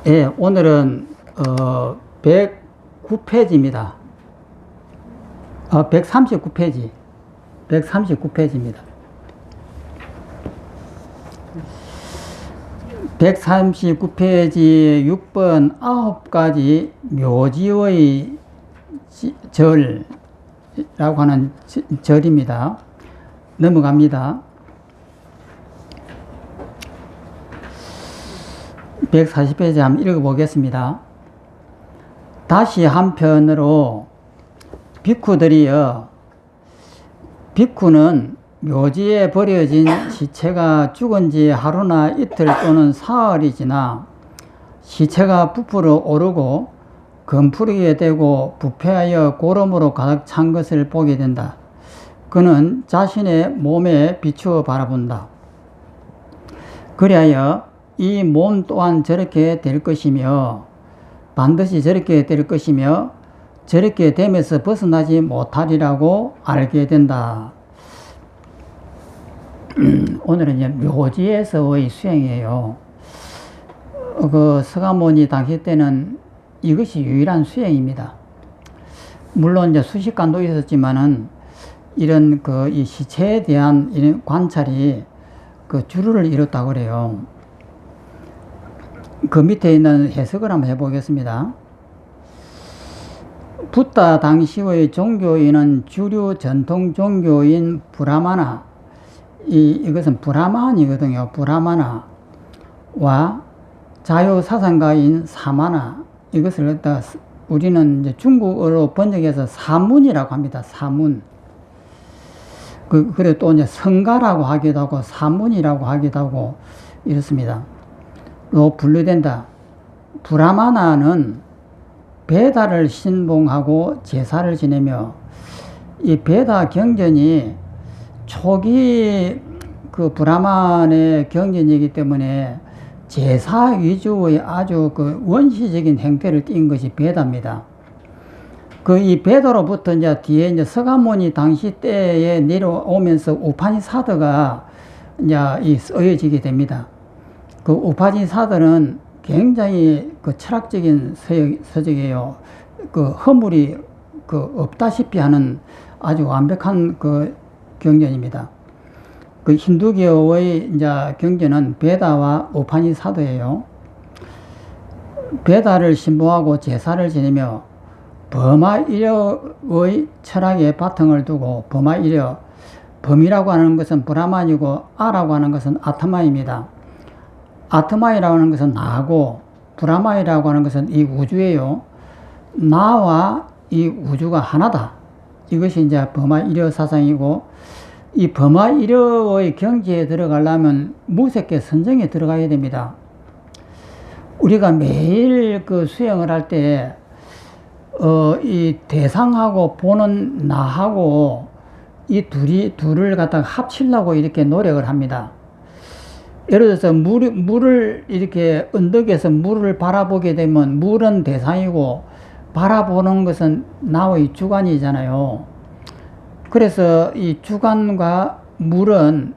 예, 오늘은 109페이지입니다. 139페이지. 139페이지입니다. 139페이지 6번 9가지 묘지의 절이라고 하는 절입니다. 넘어갑니다. 140페이지 한번 읽어보겠습니다. 다시 한편으로 비쿠들이여, 비쿠는 묘지에 버려진 시체가 죽은 지 하루나 이틀 또는 사흘이 지나 시체가 부풀어 오르고 검푸리게 되고 부패하여 고름으로 가득 찬 것을 보게 된다. 그는 자신의 몸에 비추어 바라본다. 그리하여 이 몸 또한 저렇게 될 것이며 반드시 저렇게 될 것이며 저렇게 됨에서 벗어나지 못하리라고 알게 된다. 오늘은 이제 묘지에서의 수행이에요. 서가모니 당시 때는 이것이 유일한 수행입니다. 물론 이제 수식관도 있었지만은 이런 이 시체에 대한 이런 관찰이 주류를 이뤘다고 그래요. 그 밑에 있는 해석을 한번 해보겠습니다. 붓다 당시의 종교인은 주류 전통 종교인 브라마나, 이것은 브라만이거든요. 브라마나와 자유사상가인 사마나, 이것을 갖다 우리는 이제 중국어로 번역해서 사문이라고 합니다. 사문. 그래 또 이제 성가라고 하기도 하고 사문이라고 하기도 하고 이렇습니다. 또 분류된다. 브라마나는 베다를 신봉하고 제사를 지내며, 이 베다 경전이 초기 브라만의 경전이기 때문에 제사 위주의 아주 원시적인 행태를 띈 것이 베다입니다. 이 베다로부터 이제 뒤에 이제 서가모니 당시 때에 내려오면서 우파니사드가 이제 쓰여지게 됩니다. 우파니사드는 굉장히 철학적인 서적이에요. 허물이 없다시피 하는 아주 완벽한 경전입니다. 힌두교의 이제 경전은 베다와 우파니사드예요. 베다를 신봉하고 제사를 지내며 버마이려의 철학에 바탕을 두고, 버마이려, 범이라고 하는 것은 브라만이고 아라고 하는 것은 아트마입니다. 아트마이라고 하는 것은 나고 브라마이라고 하는 것은 이 우주예요. 나와 이 우주가 하나다. 이것이 이제 버마이려 사상이고, 이 버마이려의 경지에 들어가려면 무색계 선정에 들어가야 됩니다. 우리가 매일 수행을 할 때 이 대상하고 보는 나하고 이 둘을 갖다가 합치려고 이렇게 노력을 합니다. 예를 들어서 물을 이렇게 언덕에서 물을 바라보게 되면 물은 대상이고 바라보는 것은 나의 주관이잖아요. 그래서 이 주관과 물은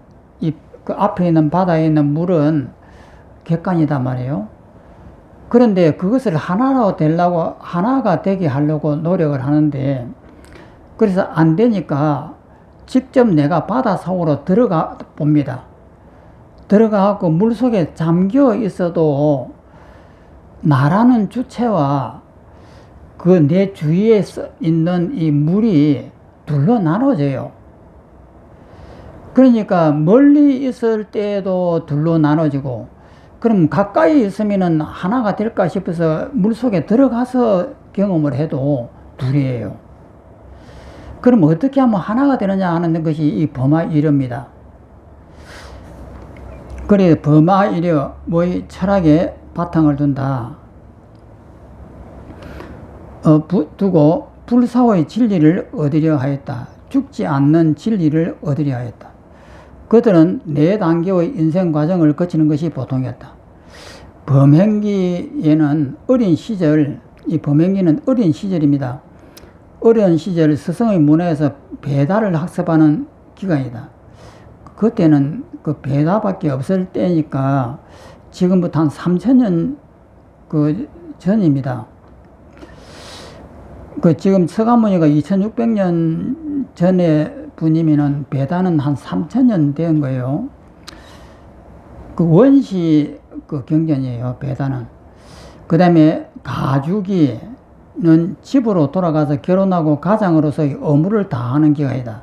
앞에 있는 바다에 있는 물은 객관이단 말이에요. 그런데 그것을 하나가 되게 하려고 노력을 하는데, 그래서 안 되니까 직접 내가 바다 속으로 들어가 봅니다. 들어가고 물 속에 잠겨 있어도 나라는 주체와 내 주위에 있는 이 물이 둘로 나눠져요. 그러니까 멀리 있을 때에도 둘로 나눠지고, 그럼 가까이 있으면은 하나가 될까 싶어서 물 속에 들어가서 경험을 해도 둘이에요. 그럼 어떻게 하면 하나가 되느냐 하는 것이 이 버마이려입니다. 그래 버마이려의 철학에 바탕을 둔다. 두고 불사의 진리를 얻으려 하였다. 죽지 않는 진리를 얻으려 하였다. 그들은 4단계의 인생 과정을 거치는 것이 보통이었다. 범행기에는 어린 시절, 이 범행기는 어린 시절입니다. 어려운 시절 스승의 문화에서 배다를 학습하는 기간이다. 그때는 그 배다밖에 없을 때니까 지금부터 한 3000년 그 전입니다. 그 지금 서가모니가 2600년 전에 분이면은 배단은 한 3000년 된 거예요. 그 원시 그 경전이에요, 배단은. 그 다음에 가주기는 집으로 돌아가서 결혼하고 가장으로서의 의무를 다하는 기간이다.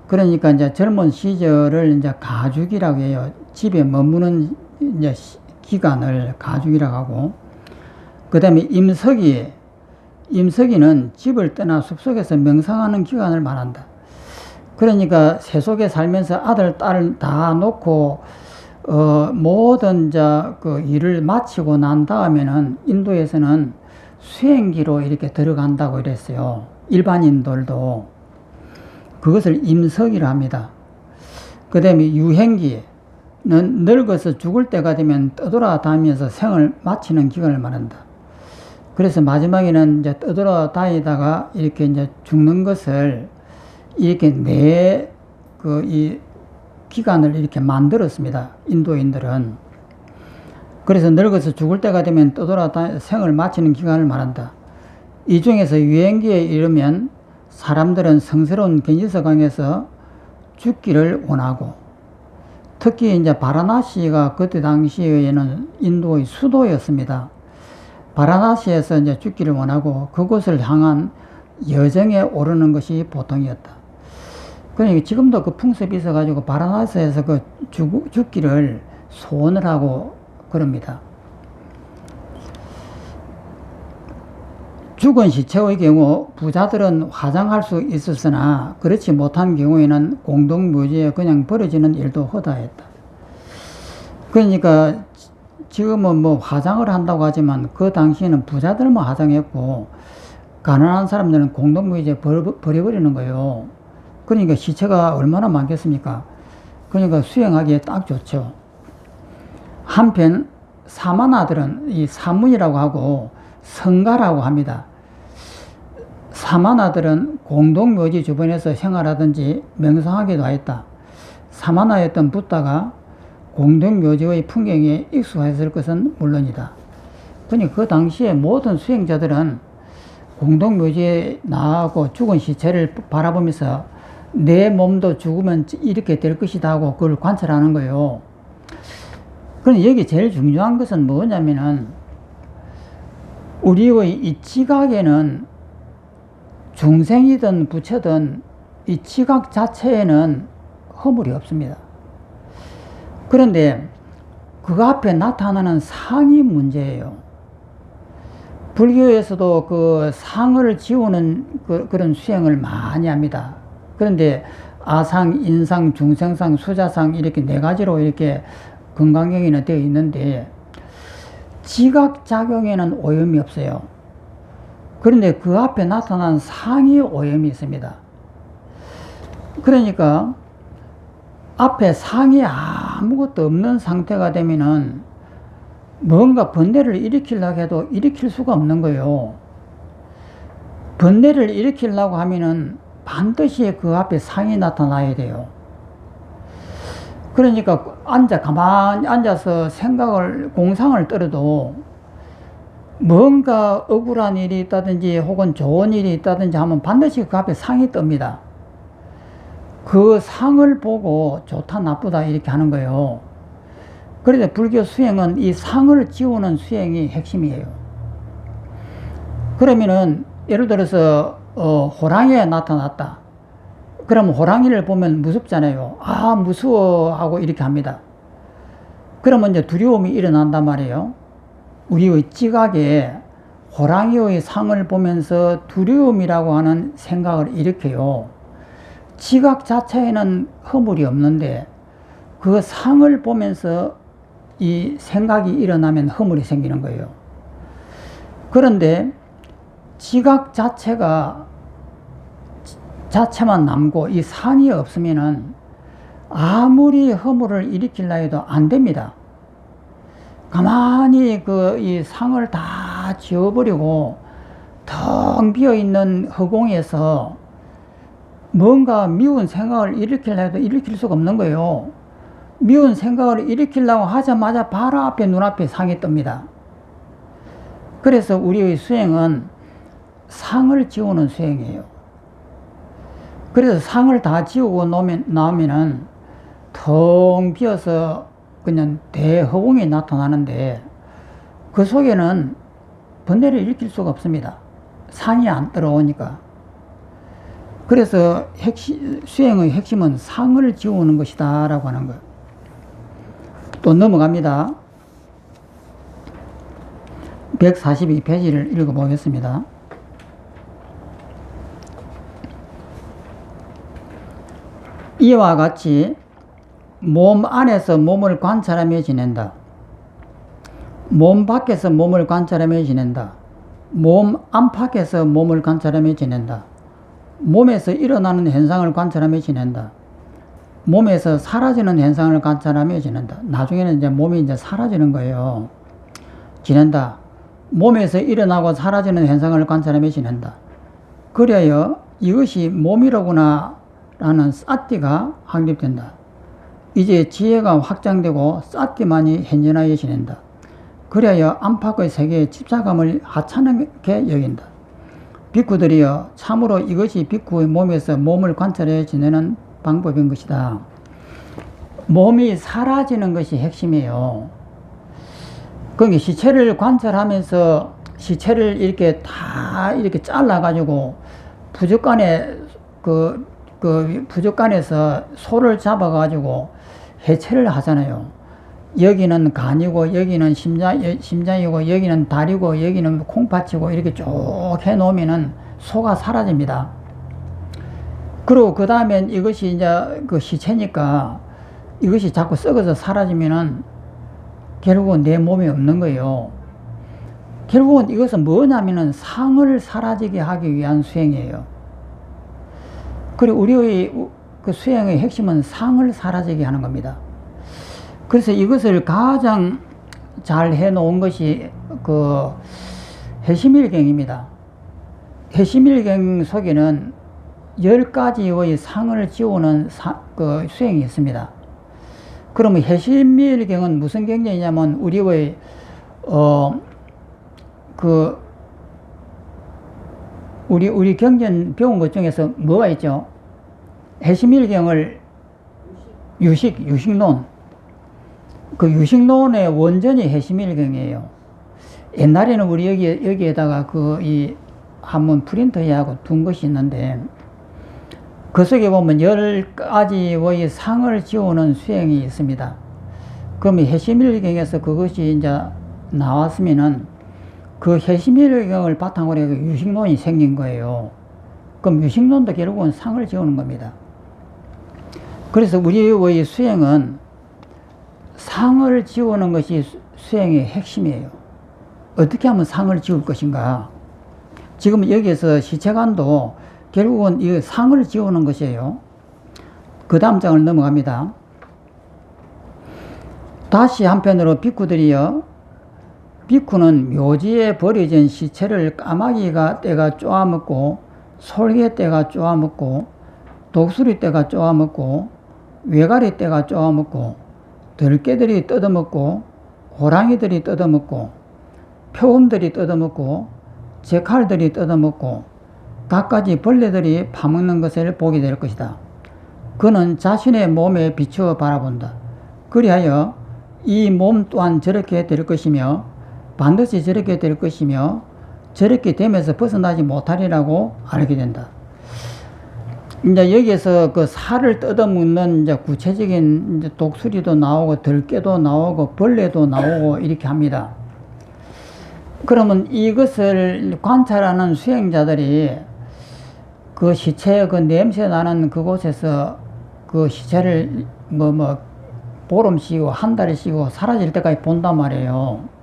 그러니까 이제 젊은 시절을 이제 가주기라고 해요. 집에 머무는 이제 기간을 가주기라고 하고, 그 다음에 임석이는 집을 떠나 숲속에서 명상하는 기간을 말한다. 그러니까 세속에 살면서 아들, 딸을 다 놓고 모든 그 일을 마치고 난 다음에는 인도에서는 수행기로 이렇게 들어간다고 이랬어요. 일반인들도. 그것을 임석이라 합니다. 그 다음에 유행기는 늙어서 죽을 때가 되면 떠돌아다니면서 생을 마치는 기간을 말한다. 그래서 마지막에는 이제 떠돌아다니다가 이렇게 이제 죽는 것을 이렇게 이 기간을 이렇게 만들었습니다. 인도인들은. 그래서 늙어서 죽을 때가 되면 떠돌아다니 생을 마치는 기간을 말한다. 이 중에서 유행기에 이르면 사람들은 성스러운 gen지서강에서 죽기를 원하고, 특히 이제 바라나시가 그때 당시에는 인도의 수도였습니다. 바라나시에서 이제 죽기를 원하고 그곳을 향한 여정에 오르는 것이 보통이었다. 그러니까 지금도 그 풍습이 있어가지고 바라나시에서 그 죽기를 소원을 하고 그럽니다. 죽은 시체의 경우 부자들은 화장할 수 있었으나 그렇지 못한 경우에는 공동묘지에 그냥 버려지는 일도 허다했다. 그러니까 지금은 뭐 화장을 한다고 하지만 그 당시에는 부자들만 화장했고 가난한 사람들은 공동묘지에 버려버리는 거예요. 그러니까 시체가 얼마나 많겠습니까? 그러니까 수행하기에 딱 좋죠. 한편 사마나들은 이 사문이라고 하고 성가라고 합니다. 사마나들은 공동묘지 주변에서 생활하든지 명상하기도 하였다. 사마나였던 붓다가 공동묘지의 풍경에 익숙했을 것은 물론이다. 그러니까 그 당시에 모든 수행자들은 공동묘지에 나가고 죽은 시체를 바라보면서 내 몸도 죽으면 이렇게 될 것이다 하고 그걸 관찰하는 거예요. 그런데 여기 제일 중요한 것은 뭐냐면은 우리의 이 지각에는 중생이든 부처든 이 지각 자체에는 허물이 없습니다. 그런데 그 앞에 나타나는 상이 문제예요. 불교에서도 그 상을 지우는 그런 수행을 많이 합니다. 그런데 아상, 인상, 중생상, 수자상 이렇게 네 가지로 이렇게 건강경에는 되어 있는데 지각작용에는 오염이 없어요. 그런데 그 앞에 나타난 상이 오염이 있습니다. 그러니까 앞에 상이 아무것도 없는 상태가 되면은 뭔가 번뇌를 일으키려고 해도 일으킬 수가 없는 거예요. 번뇌를 일으키려고 하면은 반드시 그 앞에 상이 나타나야 돼요. 그러니까 가만히 앉아서 공상을 떨어도 뭔가 억울한 일이 있다든지 혹은 좋은 일이 있다든지 하면 반드시 그 앞에 상이 뜹니다. 그 상을 보고 좋다 나쁘다 이렇게 하는 거예요. 그런데 불교 수행은 이 상을 지우는 수행이 핵심이에요. 그러면은 예를 들어서 호랑이가 나타났다. 그러면 호랑이를 보면 무섭잖아요. 아 무서워 하고 이렇게 합니다. 그러면 이제 두려움이 일어난단 말이에요. 우리의 지각에 호랑이의 상을 보면서 두려움이라고 하는 생각을 일으켜요. 지각 자체에는 허물이 없는데 그 상을 보면서 이 생각이 일어나면 허물이 생기는 거예요. 그런데 지각 자체만 남고 이 상이 없으면은 아무리 허물을 일으키려 해도 안 됩니다. 가만히 이 상을 다 지워버리고 텅 비어있는 허공에서 뭔가 미운 생각을 일으키려 해도 일으킬 수가 없는 거예요. 미운 생각을 일으키려고 하자마자 바로 앞에 눈앞에 상이 뜹니다. 그래서 우리의 수행은 상을 지우는 수행이에요. 그래서 상을 다 지우고 나오면은 텅 비어서 그냥 대허공이 나타나는데 그 속에는 번뇌를 일으킬 수가 없습니다. 상이 안 들어오니까. 그래서 수행의 핵심은 상을 지우는 것이다 라고 하는 거예요. 또 넘어갑니다. 142페이지를 읽어보겠습니다. 이와 같이 몸 안에서 몸을 관찰하며 지낸다. 몸 밖에서 몸을 관찰하며 지낸다. 몸 안팎에서 몸을 관찰하며 지낸다. 몸에서 일어나는 현상을 관찰하며 지낸다. 몸에서 사라지는 현상을 관찰하며 지낸다. 나중에는 이제 몸이 이제 사라지는 거예요. 지낸다. 몸에서 일어나고 사라지는 현상을 관찰하며 지낸다. 그래야 이것이 몸이로구나 라는 싸띠가 확립된다. 이제 지혜가 확장되고 싸띠만이 현존하여 지낸다. 그래야 안팎의 세계의 집사감을 하찮게 여긴다. 비쿠들이여 참으로 이것이 비쿠의 몸에서 몸을 관찰해 지내는 방법인 것이다. 몸이 사라지는 것이 핵심이에요. 그러니까 시체를 관찰하면서 시체를 이렇게 다 이렇게 잘라가지고 부족간에서 소를 잡아가지고 해체를 하잖아요. 여기는 간이고 여기는 심장이고 여기는 다리고 여기는 콩팥이고 이렇게 쭉 해놓으면은 소가 사라집니다. 그리고 그 다음엔 이것이 이제 그 시체니까 이것이 자꾸 썩어서 사라지면은 결국은 내 몸이 없는 거예요. 결국은 이것은 뭐냐면은 상을 사라지게 하기 위한 수행이에요. 그리고 우리의 그 수행의 핵심은 상을 사라지게 하는 겁니다. 그래서 이것을 가장 잘 해놓은 것이 그 해심일경입니다. 해심일경 속에는 10가지의 상을 지우는 그 수행이 있습니다. 그러면 해심일경은 무슨 경전이냐면 우리의 우리 경전 배운 것 중에서 뭐가 있죠? 해심일경을 유식론. 그 유식론의 원전이 해심일경이에요. 옛날에는 우리 여기에다가 이 한번 프린터하고 둔 것이 있는데 그 속에 보면 10가지의 상을 지우는 수행이 있습니다. 그러면 해심일경에서 그것이 이제 나왔으면은 그 해심일경을 바탕으로 해서 유식론이 생긴 거예요. 그럼 유식론도 결국은 상을 지우는 겁니다. 그래서 우리의 수행은 상을 지우는 것이 수행의 핵심이에요. 어떻게 하면 상을 지울 것인가? 지금 여기에서 시체관도 결국은 이 상을 지우는 것이에요. 그 다음 장을 넘어갑니다. 다시 한편으로 비쿠들이여, 비쿠는 묘지에 버려진 시체를 까마귀가 떼가 쪼아먹고 솔개 떼가 쪼아먹고 독수리 떼가 쪼아먹고 외가리 떼가 쪼아먹고 들깨들이 뜯어먹고 호랑이들이 뜯어먹고 표범들이 뜯어먹고 제칼들이 뜯어먹고 갖가지 벌레들이 파먹는 것을 보게 될 것이다. 그는 자신의 몸에 비추어 바라본다. 그리하여 이 몸 또한 저렇게 될 것이며 반드시 저렇게 될 것이며 저렇게 되면서 벗어나지 못하리라고 알게 된다. 이제 여기에서 그 살을 뜯어먹는 이제 구체적인 이제 독수리도 나오고 들깨도 나오고 벌레도 나오고 이렇게 합니다. 그러면 이것을 관찰하는 수행자들이 그 시체 그 냄새 나는 그곳에서 그 시체를 보름 쉬고 한 달 쉬고 사라질 때까지 본단 말이에요.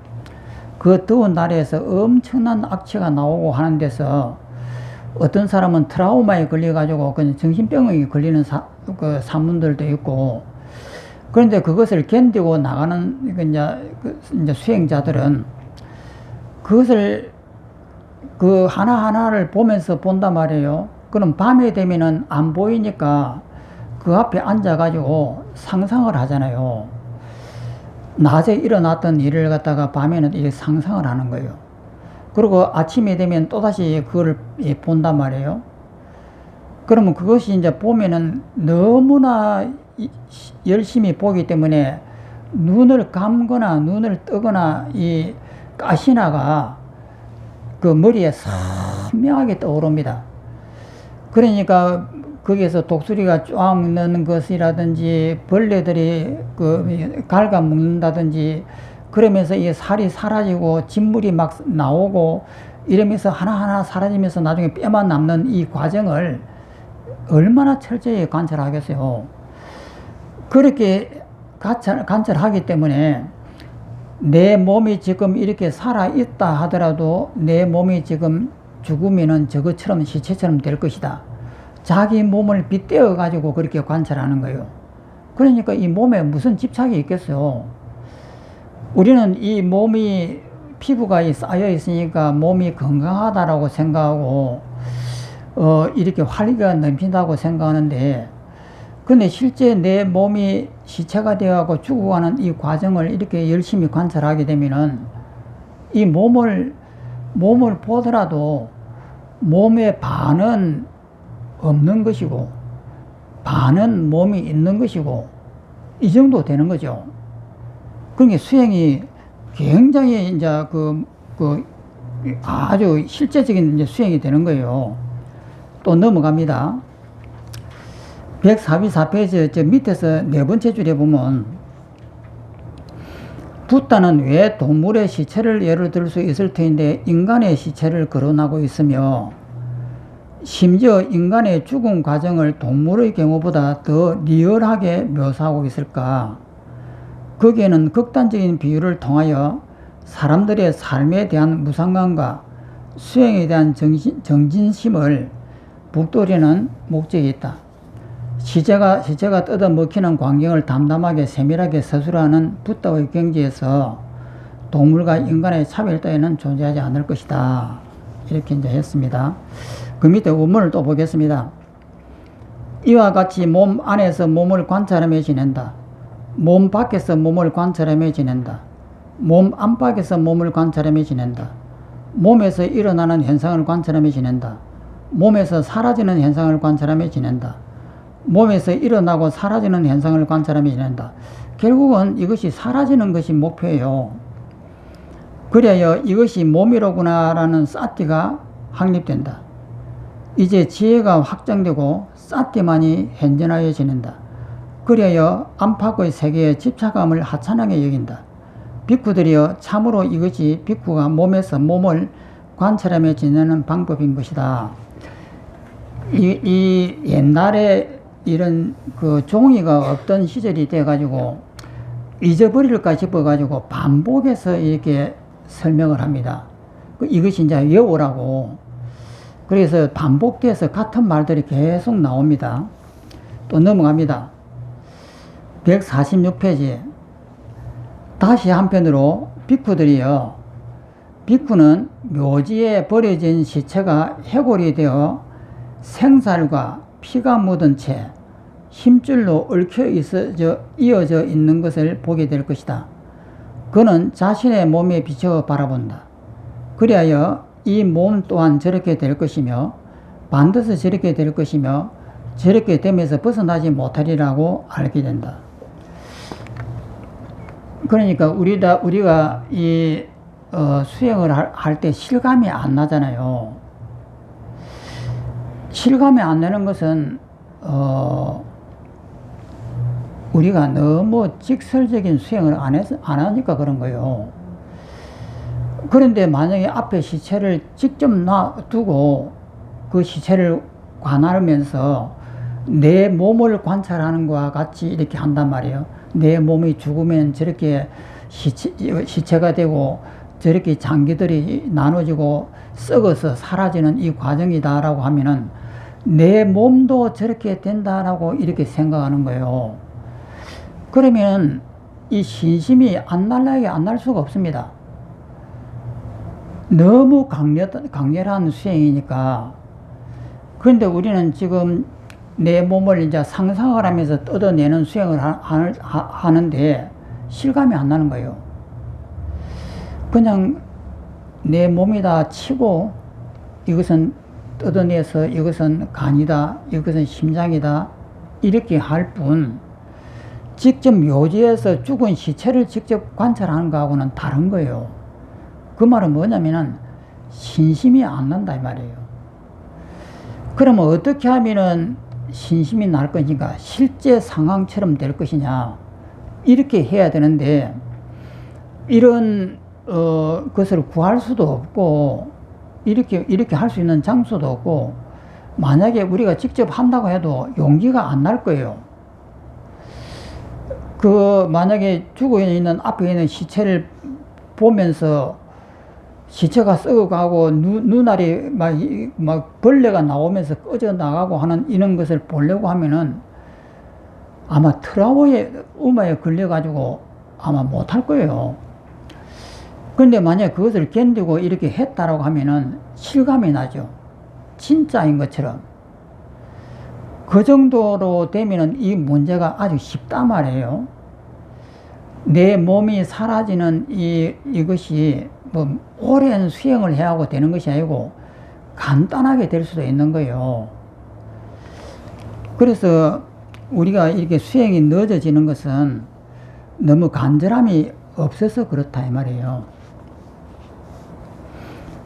그 더운 날에서 엄청난 악취가 나오고 하는 데서 어떤 사람은 트라우마에 걸려가지고 그냥 정신병에 걸리는 사문들도 있고, 그런데 그것을 견디고 나가는 이제 수행자들은 그것을 그 하나하나를 보면서 본단 말이에요. 그럼 밤에 되면은 안 보이니까 그 앞에 앉아가지고 상상을 하잖아요. 낮에 일어났던 일을 갖다가 밤에는 이렇게 상상을 하는 거예요. 그리고 아침이 되면 또다시 그걸 본단 말이에요. 그러면 그것이 이제 보면은 너무나 열심히 보기 때문에 눈을 감거나 눈을 뜨거나 이 가시나가 그 머리에 선명하게 떠오릅니다. 그러니까 거기에서 독수리가 쫙 넣는 것이라든지 벌레들이 그 갉아먹는다든지 그러면서 이 살이 사라지고 진물이 막 나오고 이러면서 하나하나 사라지면서 나중에 뼈만 남는 이 과정을 얼마나 철저히 관찰하겠어요. 그렇게 관찰하기 때문에 내 몸이 지금 이렇게 살아있다 하더라도 내 몸이 지금 죽으면은 저것처럼 시체처럼 될 것이다. 자기 몸을 빗대어 가지고 그렇게 관찰하는 거예요. 그러니까 이 몸에 무슨 집착이 있겠어요. 우리는 이 몸이 피부가 쌓여 있으니까 몸이 건강하다라고 생각하고 이렇게 활기가 넘친다고 생각하는데, 근데 실제 내 몸이 시체가 되어가고 죽어가는 이 과정을 이렇게 열심히 관찰하게 되면은 이 몸을 보더라도 몸의 반은 없는 것이고 반은 몸이 있는 것이고 이 정도 되는 거죠. 그러니까 수행이 굉장히 이제 아주 실제적인 이제 수행이 되는 거예요. 또 넘어갑니다. 144페이지 저 밑에서 네 번째 줄에 보면 붓다는 왜 동물의 시체를 예를 들 수 있을 터인데 인간의 시체를 거론하고 있으며 심지어 인간의 죽음 과정을 동물의 경우보다 더 리얼하게 묘사하고 있을까? 거기에는 극단적인 비유를 통하여 사람들의 삶에 대한 무상감과 수행에 대한 정진심을 북돋우려는 목적이 있다. 시체가 뜯어먹히는 광경을 담담하게 세밀하게 서술하는 붓다의 경지에서 동물과 인간의 차별 따위는 존재하지 않을 것이다. 이렇게 이제 했습니다. 그 밑에 원문을 또 보겠습니다. 이와 같이 몸 안에서 몸을 관찰하며 지낸다. 몸 밖에서 몸을 관찰하며 지낸다. 몸 안팎에서 몸을 관찰하며 지낸다. 몸에서 일어나는 현상을 관찰하며 지낸다. 몸에서 사라지는 현상을 관찰하며 지낸다. 몸에서 일어나고 사라지는 현상을 관찰하며 지낸다. 결국은 이것이 사라지는 것이 목표예요. 그래야 이것이 몸이로구나라는 사티가 확립된다. 이제 지혜가 확장되고 사티만이 현존하여 지낸다. 그래야 안팎의 세계의 집착감을 하찮게 여긴다. 비쿠들이여 참으로 이것이 비쿠가 몸에서 몸을 관찰하며 지내는 방법인 것이다. 이 옛날에 이런 그 종이가 없던 시절이 돼가지고 잊어버릴까 싶어가지고 반복해서 이렇게 설명을 합니다. 이것이 이제 여우라고. 그래서 반복돼서 같은 말들이 계속 나옵니다. 또 넘어갑니다. 146페이지. 다시 한편으로 비쿠들이요. 비쿠는 묘지에 버려진 시체가 해골이 되어 생살과 피가 묻은 채 힘줄로 얽혀 이어져 있는 것을 보게 될 것이다. 그는 자신의 몸에 비춰 바라본다. 그리하여 이 몸 또한 저렇게 될 것이며 반드시 저렇게 될 것이며 저렇게 되면서 벗어나지 못하리라고 알게 된다. 그러니까 우리가 이 수행을 할 때 실감이 안 나잖아요. 실감이 안 나는 것은 우리가 너무 직설적인 수행을 안 하니까 그런 거예요. 그런데 만약에 앞에 시체를 직접 놔두고 그 시체를 관하면서 내 몸을 관찰하는 것과 같이 이렇게 한단 말이에요. 내 몸이 죽으면 저렇게 시체가 되고 저렇게 장기들이 나눠지고 썩어서 사라지는 이 과정이다라고 하면은 내 몸도 저렇게 된다라고 이렇게 생각하는 거예요. 그러면 이 신심이 안 날 수가 없습니다. 너무 강렬한 수행이니까. 그런데 우리는 지금 내 몸을 이제 상상을 하면서 뜯어내는 수행을 하는데 실감이 안 나는 거예요. 그냥 내 몸이다 치고 이것은 뜯어내서 이것은 간이다, 이것은 심장이다 이렇게 할 뿐 직접 묘지에서 죽은 시체를 직접 관찰하는 거하고는 다른 거예요. 그 말은 뭐냐면은 신심이 안 난다 이 말이에요. 그러면 어떻게 하면은 신심이 날 것인가, 실제 상황처럼 될 것이냐, 이렇게 해야 되는데 이런 것을 구할 수도 없고 이렇게 할 수 있는 장소도 없고, 만약에 우리가 직접 한다고 해도 용기가 안 날 거예요. 만약에 죽어 있는 앞에 있는 시체를 보면서 시체가 썩어가고 눈알이 막 벌레가 나오면서 꺼져 나가고 하는 이런 것을 보려고 하면은 아마 트라우마에 걸려가지고 아마 못할 거예요. 그런데 만약 그것을 견디고 이렇게 했다라고 하면은 실감이 나죠. 진짜인 것처럼. 그 정도로 되면은 이 문제가 아주 쉽단 말이에요. 내 몸이 사라지는 이것이 뭐 오랜 수행을 해야 하고 되는 것이 아니고 간단하게 될 수도 있는 거예요. 그래서 우리가 이렇게 수행이 늦어지는 것은 너무 간절함이 없어서 그렇다 이 말이에요.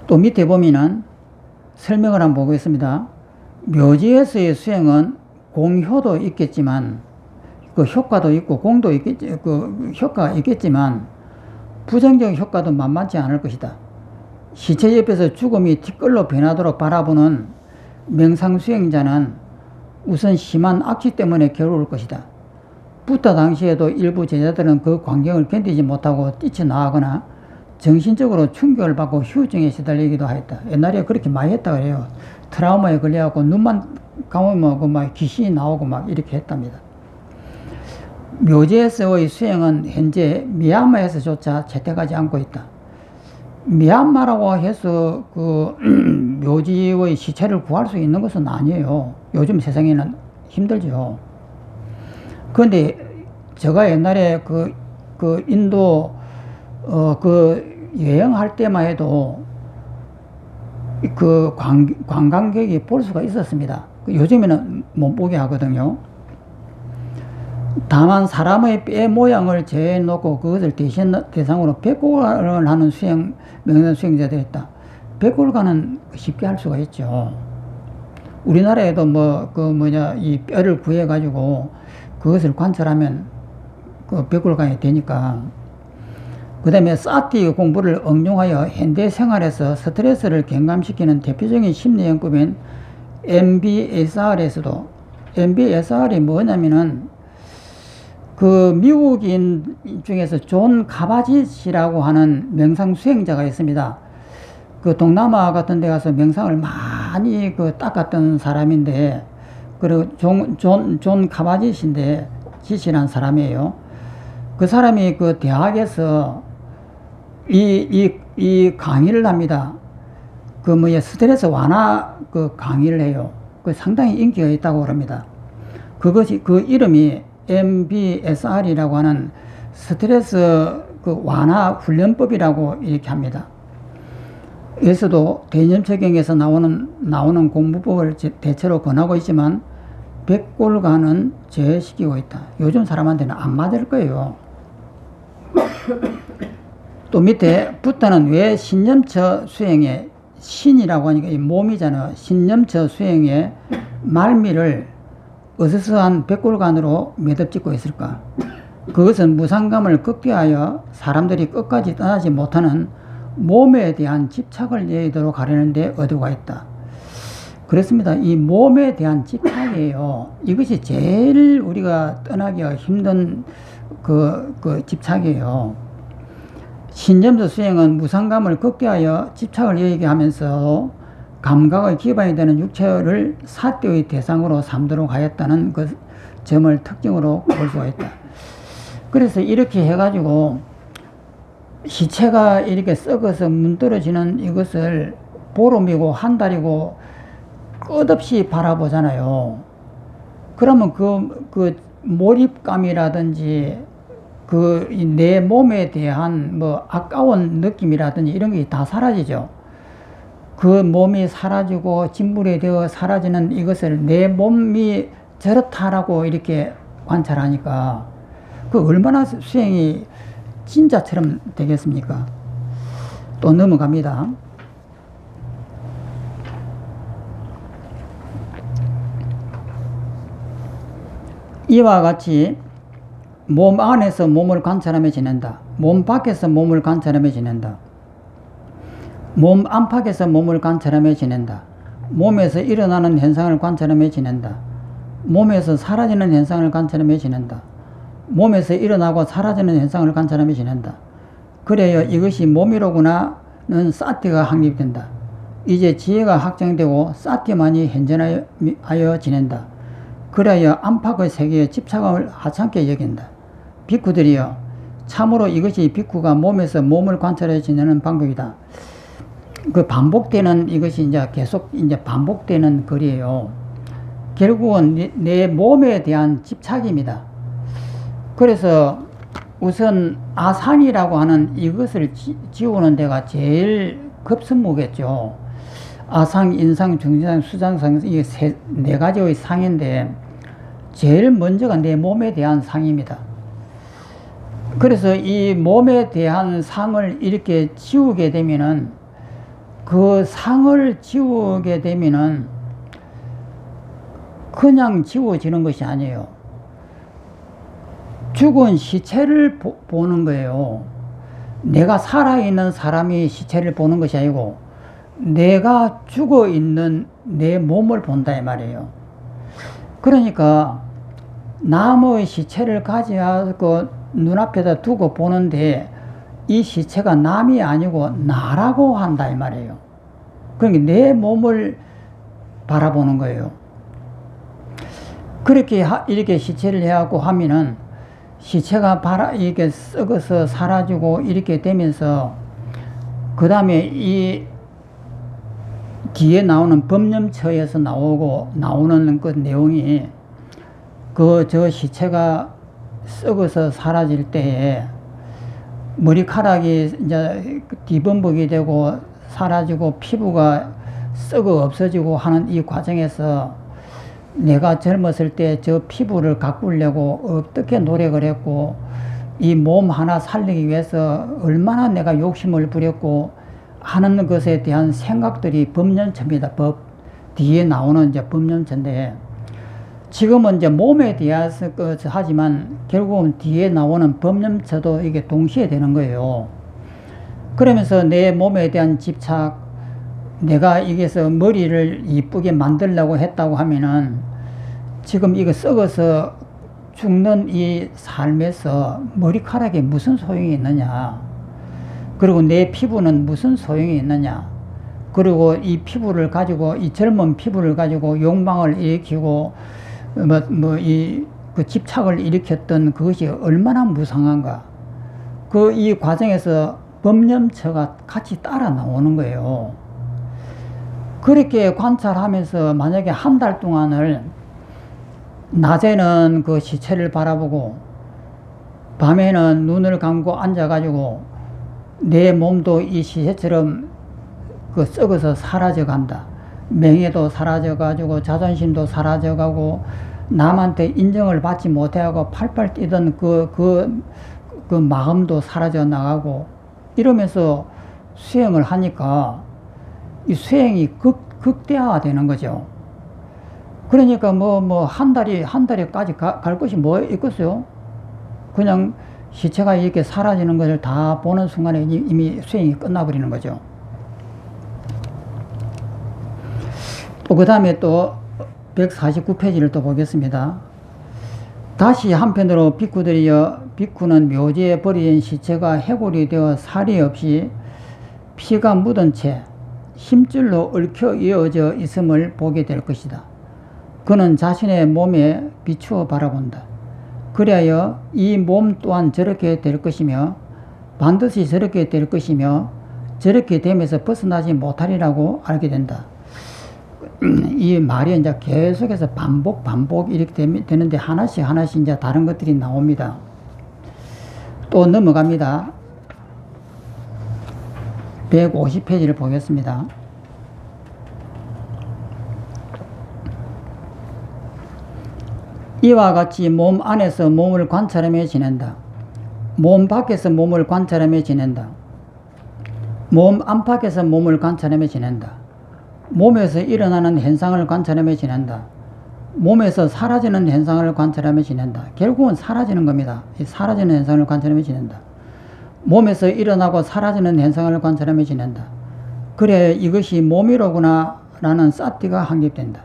또 밑에 보면은 설명을 한번 보겠습니다. 묘지에서의 수행은 공효도 있겠지만 그 효과도 있고 공도 있겠지, 그 효과가 있겠지만 부정적 효과도 만만치 않을 것이다. 시체 옆에서 죽음이 티끌로 변하도록 바라보는 명상수행자는 우선 심한 악취 때문에 괴로울 것이다. 부타 당시에도 일부 제자들은 그 광경을 견디지 못하고 뛰쳐나가거나 정신적으로 충격을 받고 휴증에 시달리기도 하였다. 옛날에 그렇게 많이 했다고 해요. 트라우마에 걸려갖고 눈만 감으면 막 귀신이 나오고 막 이렇게 했답니다. 묘지에서의 수행은 현재 미얀마에서조차 채택하지 않고 있다. 미얀마라고 해서 그 묘지의 시체를 구할 수 있는 것은 아니에요. 요즘 세상에는 힘들죠. 그런데 제가 옛날에 그 인도 여행할 때만 해도 그 관광객이 볼 수가 있었습니다. 요즘에는 못 보게 하거든요. 다만 사람의 뼈 모양을 재놓고 그것을 대상으로 백골간을 하는 명상 수행자들이 있다. 백골간은 쉽게 할 수가 있죠. 우리나라에도 이 뼈를 구해가지고 그것을 관찰하면 그 백골간이 되니까. 그 다음에 사티 공부를 응용하여 현대 생활에서 스트레스를 경감시키는 대표적인 심리연구인 MBSR에서도, MBSR이 뭐냐면은 그 미국인 중에서 존 카바짓이라고 하는 명상 수행자가 있습니다. 그 동남아 같은 데 가서 명상을 많이 닦았던 사람인데, 그리고 존 카바짓인데, 짓이란 사람이에요. 그 사람이 그 대학에서 이 강의를 합니다. 스트레스 완화 강의를 해요. 상당히 인기가 있다고 그럽니다. 그 이름이 MBSR이라고 하는 스트레스 완화 훈련법이라고 이렇게 합니다. 여기서도 대념체경에서 나오는 공부법을 대체로 권하고 있지만 백골간은 제외시키고 있다. 요즘 사람한테는 안 맞을 거예요. 또 밑에 부타는 왜 신념처 수행에, 신이라고 하니까 이 몸이잖아요. 신념처 수행에 말미를 어스스한 백골간으로 매듭짓고 있을까? 그것은 무상감을 극대하여 사람들이 끝까지 떠나지 못하는 몸에 대한 집착을 예의도록 하려는 데 의도가 있다. 그렇습니다. 이 몸에 대한 집착이에요. 이것이 제일 우리가 떠나기가 힘든 집착이에요. 신념서 수행은 무상감을 극대하여 집착을 얘기하면서 감각의 기반이 되는 육체를 사태의 대상으로 삼도록 하였다는 그 점을 특징으로 볼 수가 있다. 그래서 이렇게 해가지고 시체가 이렇게 썩어서 문드러지는 이것을 보름이고 한 달이고 끝없이 바라보잖아요. 그러면 그 몰입감이라든지 내 몸에 대한 뭐 아까운 느낌이라든지 이런 게 다 사라지죠. 그 몸이 사라지고 진물이 되어 사라지는 이것을 내 몸이 저렇다라고 이렇게 관찰하니까 그 얼마나 수행이 진짜처럼 되겠습니까? 또 넘어갑니다. 이와 같이 몸 안에서 몸을 관찰하며 지낸다. 몸 밖에서 몸을 관찰하며 지낸다. 몸 안팎에서 몸을 관찰하며 지낸다. 몸에서 일어나는 현상을 관찰하며 지낸다. 몸에서 사라지는 현상을 관찰하며 지낸다. 몸에서 일어나고 사라지는 현상을 관찰하며 지낸다. 그래야 이것이 몸이로구나는 사티가 확립된다. 이제 지혜가 확정되고 사티만이 현존하여 지낸다. 그래야 안팎의 세계에 집착을 하찮게 여긴다. 비쿠들이여, 참으로 이것이 비쿠가 몸에서 몸을 관찰해 지내는 방법이다. 그 반복되는 이것이 이제 계속 이제 반복되는 글이에요. 결국은 내 몸에 대한 집착입니다. 그래서 우선 아상이라고 하는 이것을 지우는 데가 제일 급선무겠죠. 아상, 인상, 중지상, 수장상, 이게 네 가지의 상인데 제일 먼저가 내 몸에 대한 상입니다. 그래서 이 몸에 대한 상을 이렇게 지우게 되면은 그 상을 지우게 되면은 그냥 지워지는 것이 아니에요. 죽은 시체를 보는 거예요. 내가 살아있는 사람이 시체를 보는 것이 아니고 내가 죽어있는 내 몸을 본다 이 말이에요. 그러니까 남의 시체를 가져와서 눈앞에다 두고 보는데 이 시체가 남이 아니고 나라고 한다 이 말이에요. 그러니까 내 몸을 바라보는 거예요. 그렇게 이렇게 시체를 해갖고 하면은 시체가 이렇게 썩어서 사라지고 이렇게 되면서 그 다음에 이 뒤에 나오는 법념처에서 나오는 그 내용이 저 시체가 썩어서 사라질 때에 머리카락이 이제 뒤범벅이 되고 사라지고 피부가 썩어 없어지고 하는 이 과정에서 내가 젊었을 때 저 피부를 가꾸려고 어떻게 노력을 했고 이 몸 하나 살리기 위해서 얼마나 내가 욕심을 부렸고 하는 것에 대한 생각들이 법념처입니다. 법 뒤에 나오는 이제 법념처인데 지금은 이제 몸에 대해서 하지만 결국은 뒤에 나오는 법념처도 이게 동시에 되는 거예요. 그러면서 내 몸에 대한 집착, 내가 이게서 머리를 이쁘게 만들려고 했다고 하면은 지금 이거 썩어서 죽는 이 삶에서 머리카락에 무슨 소용이 있느냐, 그리고 내 피부는 무슨 소용이 있느냐, 그리고 이 피부를 가지고 이 젊은 피부를 가지고 욕망을 일으키고 그 집착을 일으켰던 그것이 얼마나 무상한가. 이 과정에서 법념처가 같이 따라 나오는 거예요. 그렇게 관찰하면서 만약에 한 달 동안을 낮에는 그 시체를 바라보고 밤에는 눈을 감고 앉아가지고 내 몸도 이 시체처럼 썩어서 사라져 간다. 명예도 사라져가지고 자존심도 사라져가고 남한테 인정을 받지 못해하고 팔팔 뛰던 그 마음도 사라져 나가고 이러면서 수행을 하니까 이 수행이 극대화되는 거죠. 그러니까 한 달에까지 갈 것이 뭐 있겠어요? 그냥 시체가 이렇게 사라지는 것을 다 보는 순간에 이미 수행이 끝나버리는 거죠. 또 그 다음에 또 149페이지를 또 보겠습니다. 다시 한편으로 비쿠들이여, 비쿠는 묘지에 버려진 시체가 해골이 되어 살이 없이 피가 묻은 채 힘줄로 얽혀 이어져 있음을 보게 될 것이다. 그는 자신의 몸에 비추어 바라본다. 그리하여 이 몸 또한 저렇게 될 것이며 반드시 저렇게 될 것이며 저렇게 되면서 벗어나지 못하리라고 알게 된다. 이 말이 이제 계속해서 반복 이렇게 되는데 하나씩 이제 다른 것들이 나옵니다. 또 넘어갑니다. 150페이지를 보겠습니다. 이와 같이 몸 안에서 몸을 관찰하며 지낸다. 몸 밖에서 몸을 관찰하며 지낸다. 몸 안팎에서 몸을 관찰하며 지낸다. 몸에서 일어나는 현상을 관찰하며 지낸다. 몸에서 사라지는 현상을 관찰하며 지낸다. 결국은 사라지는 겁니다. 사라지는 현상을 관찰하며 지낸다. 몸에서 일어나고 사라지는 현상을 관찰하며 지낸다. 그래야 이것이 몸이로구나 라는 사티가 확립된다.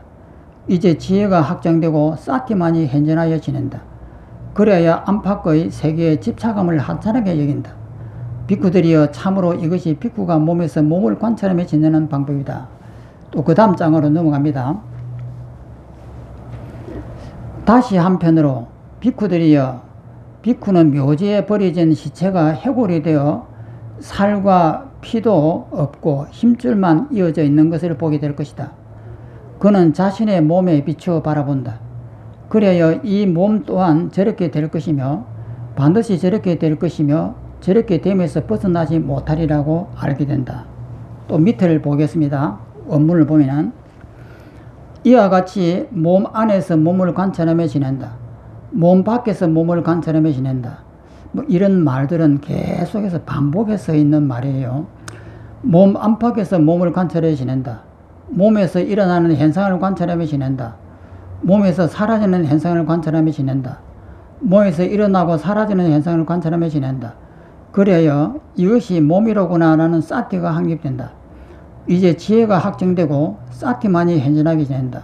이제 지혜가 확정되고 사티만이 현존하여 지낸다. 그래야 안팎의 세계의 집착감을 한탄하게 여긴다. 비쿠들이여 참으로 이것이 비쿠가 몸에서 몸을 관찰하며 지내는 방법이다. 또 그 다음 장으로 넘어갑니다. 다시 한편으로 비쿠들이여 비쿠는 묘지에 버려진 시체가 해골이 되어 살과 피도 없고 힘줄만 이어져 있는 것을 보게 될 것이다. 그는 자신의 몸에 비추어 바라본다. 그래야 이 몸 또한 저렇게 될 것이며 반드시 저렇게 될 것이며 저렇게 됨에서 벗어나지 못하리라고 알게 된다. 또 밑을 보겠습니다. 원문을 보면은 이와 같이 몸 안에서 몸을 관찰하며 지낸다. 몸 밖에서 몸을 관찰하며 지낸다. 뭐 이런 말들은 계속해서 반복해서 있는 말이에요. 몸 안팎에서 몸을 관찰하며 지낸다. 몸에서 일어나는 현상을 관찰하며 지낸다. 몸에서 사라지는 현상을 관찰하며 지낸다. 몸에서 일어나고 사라지는 현상을 관찰하며 지낸다. 그래야 이것이 몸이로구나 라는 사티가 확립된다. 이제 지혜가 확정되고 사티만이 현존하게 지낸다.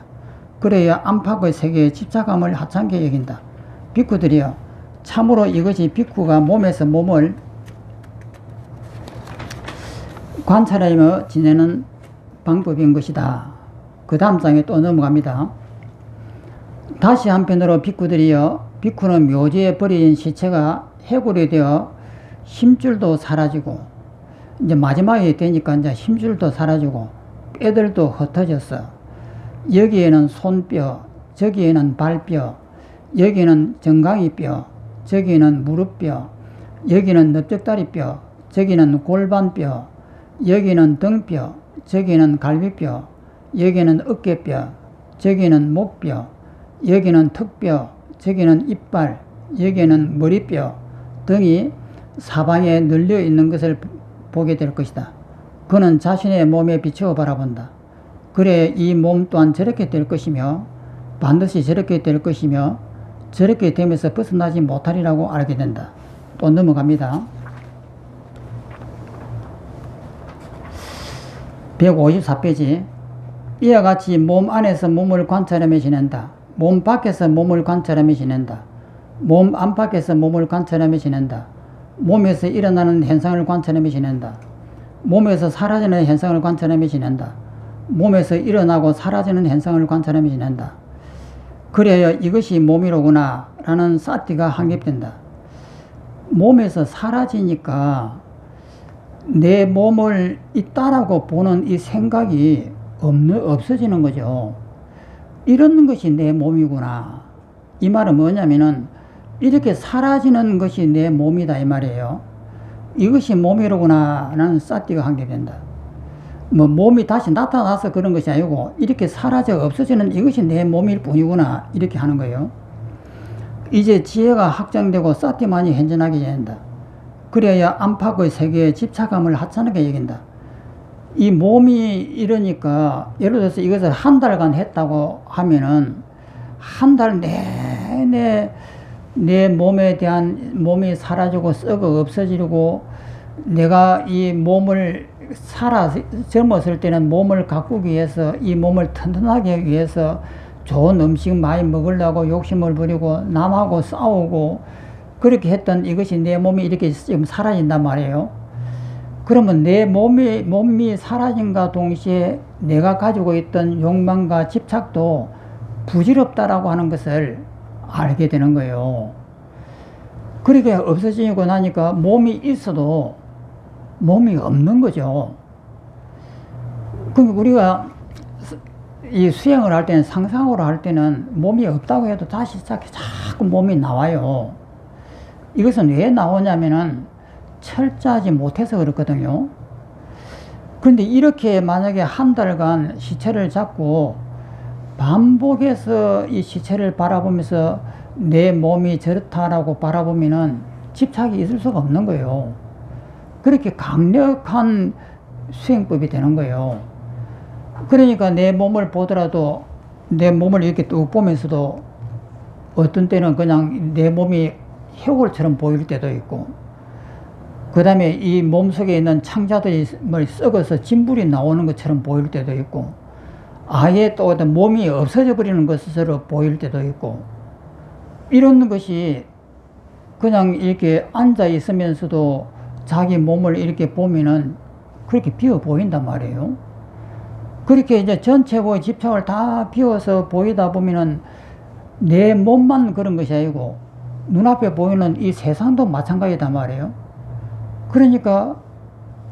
그래야 안팎의 세계의 집착감을 하찮게 여긴다. 비쿠들이여 참으로 이것이 비쿠가 몸에서 몸을 관찰하며 지내는 방법인 것이다. 그 다음 장에 또 넘어갑니다. 다시 한편으로 비쿠들이여 비쿠는 묘지에 버려진 시체가 해골이 되어 힘줄도 사라지고 이제 마지막에 되니까 이제 힘줄도 사라지고 뼈들도 흩어졌어. 여기에는 손뼈, 저기에는 발뼈, 여기는 정강이뼈, 저기는 무릎뼈, 여기는 넓적다리뼈, 저기는 골반뼈, 여기는 등뼈, 저기는 갈비뼈, 여기는 어깨뼈, 저기는 목뼈, 여기는 턱뼈, 저기는 이빨, 여기는 머리뼈 등이 사방에 널려 있는 것을 보게 될 것이다. 그는 자신의 몸에 비추어 바라본다. 그래 이 몸 또한 저렇게 될 것이며 반드시 저렇게 될 것이며 저렇게 되면서 벗어나지 못하리라고 알게 된다. 또 넘어갑니다. 154페이지. 이와 같이 몸 안에서 몸을 관찰하며 지낸다. 몸 밖에서 몸을 관찰하며 지낸다. 몸 안팎에서 몸을 관찰하며 지낸다. 몸에서 일어나는 현상을 관찰하며 지낸다. 몸에서 사라지는 현상을 관찰하며 지낸다. 몸에서 일어나고 사라지는 현상을 관찰하며 지낸다. 그래야 이것이 몸이로구나 라는 사티가 확립된다. 몸에서 사라지니까 내 몸을 있다라고 보는 이 생각이 없어지는 거죠. 이런 것이 내 몸이구나. 이 말은 뭐냐면은 이렇게 사라지는 것이 내 몸이다 이 말이에요. 이것이 몸이로구나 라는 사티가 확립된다. 뭐 몸이 다시 나타나서 그런 것이 아니고 이렇게 사라져 없어지는 이것이 내 몸일 뿐이구나 이렇게 하는 거예요. 이제 지혜가 확정되고 사티만이 현존하게 된다. 그래야 안팎의 세계의 집착감을 하찮게 여긴다. 이 몸이 이러니까 예를 들어서 이것을 한 달간 했다고 하면은 한 달 내내 내 몸에 대한 몸이 사라지고 썩어 없어지고 내가 이 몸을 젊었을 때는 몸을 가꾸기 위해서 이 몸을 튼튼하게 하기 위해서 좋은 음식 많이 먹으려고 욕심을 부리고 남하고 싸우고 그렇게 했던 이것이 내 몸이 이렇게 지금 사라진단 말이에요. 그러면 내 몸이 사라진과 동시에 내가 가지고 있던 욕망과 집착도 부질없다라고 하는 것을 알게 되는 거예요. 그렇게 없어지고 나니까 몸이 있어도 몸이 없는 거죠. 그럼 우리가 이 수행을 할 때는 상상으로 할 때는 몸이 없다고 해도 다시 자꾸 몸이 나와요. 이것은 왜 나오냐면은 철저하지 못해서 그렇거든요. 그런데 이렇게 만약에 한 달간 시체를 잡고 반복해서 이 시체를 바라보면서 내 몸이 저렇다라고 바라보면은 집착이 있을 수가 없는 거예요. 그렇게 강력한 수행법이 되는 거예요. 그러니까 내 몸을 보더라도 내 몸을 이렇게 뚝 보면서도 어떤 때는 그냥 내 몸이 해골처럼 보일 때도 있고, 그 다음에 이 몸속에 있는 창자들이 썩어서 진불이 나오는 것처럼 보일 때도 있고, 아예 또 몸이 없어져 버리는 것으로 보일 때도 있고, 이런 것이 그냥 이렇게 앉아 있으면서도 자기 몸을 이렇게 보면은 그렇게 비어 보인단 말이에요. 그렇게 이제 전체의 집착을 다 비워서 보이다 보면은 내 몸만 그런 것이 아니고 눈앞에 보이는 이 세상도 마찬가지단 말이에요. 그러니까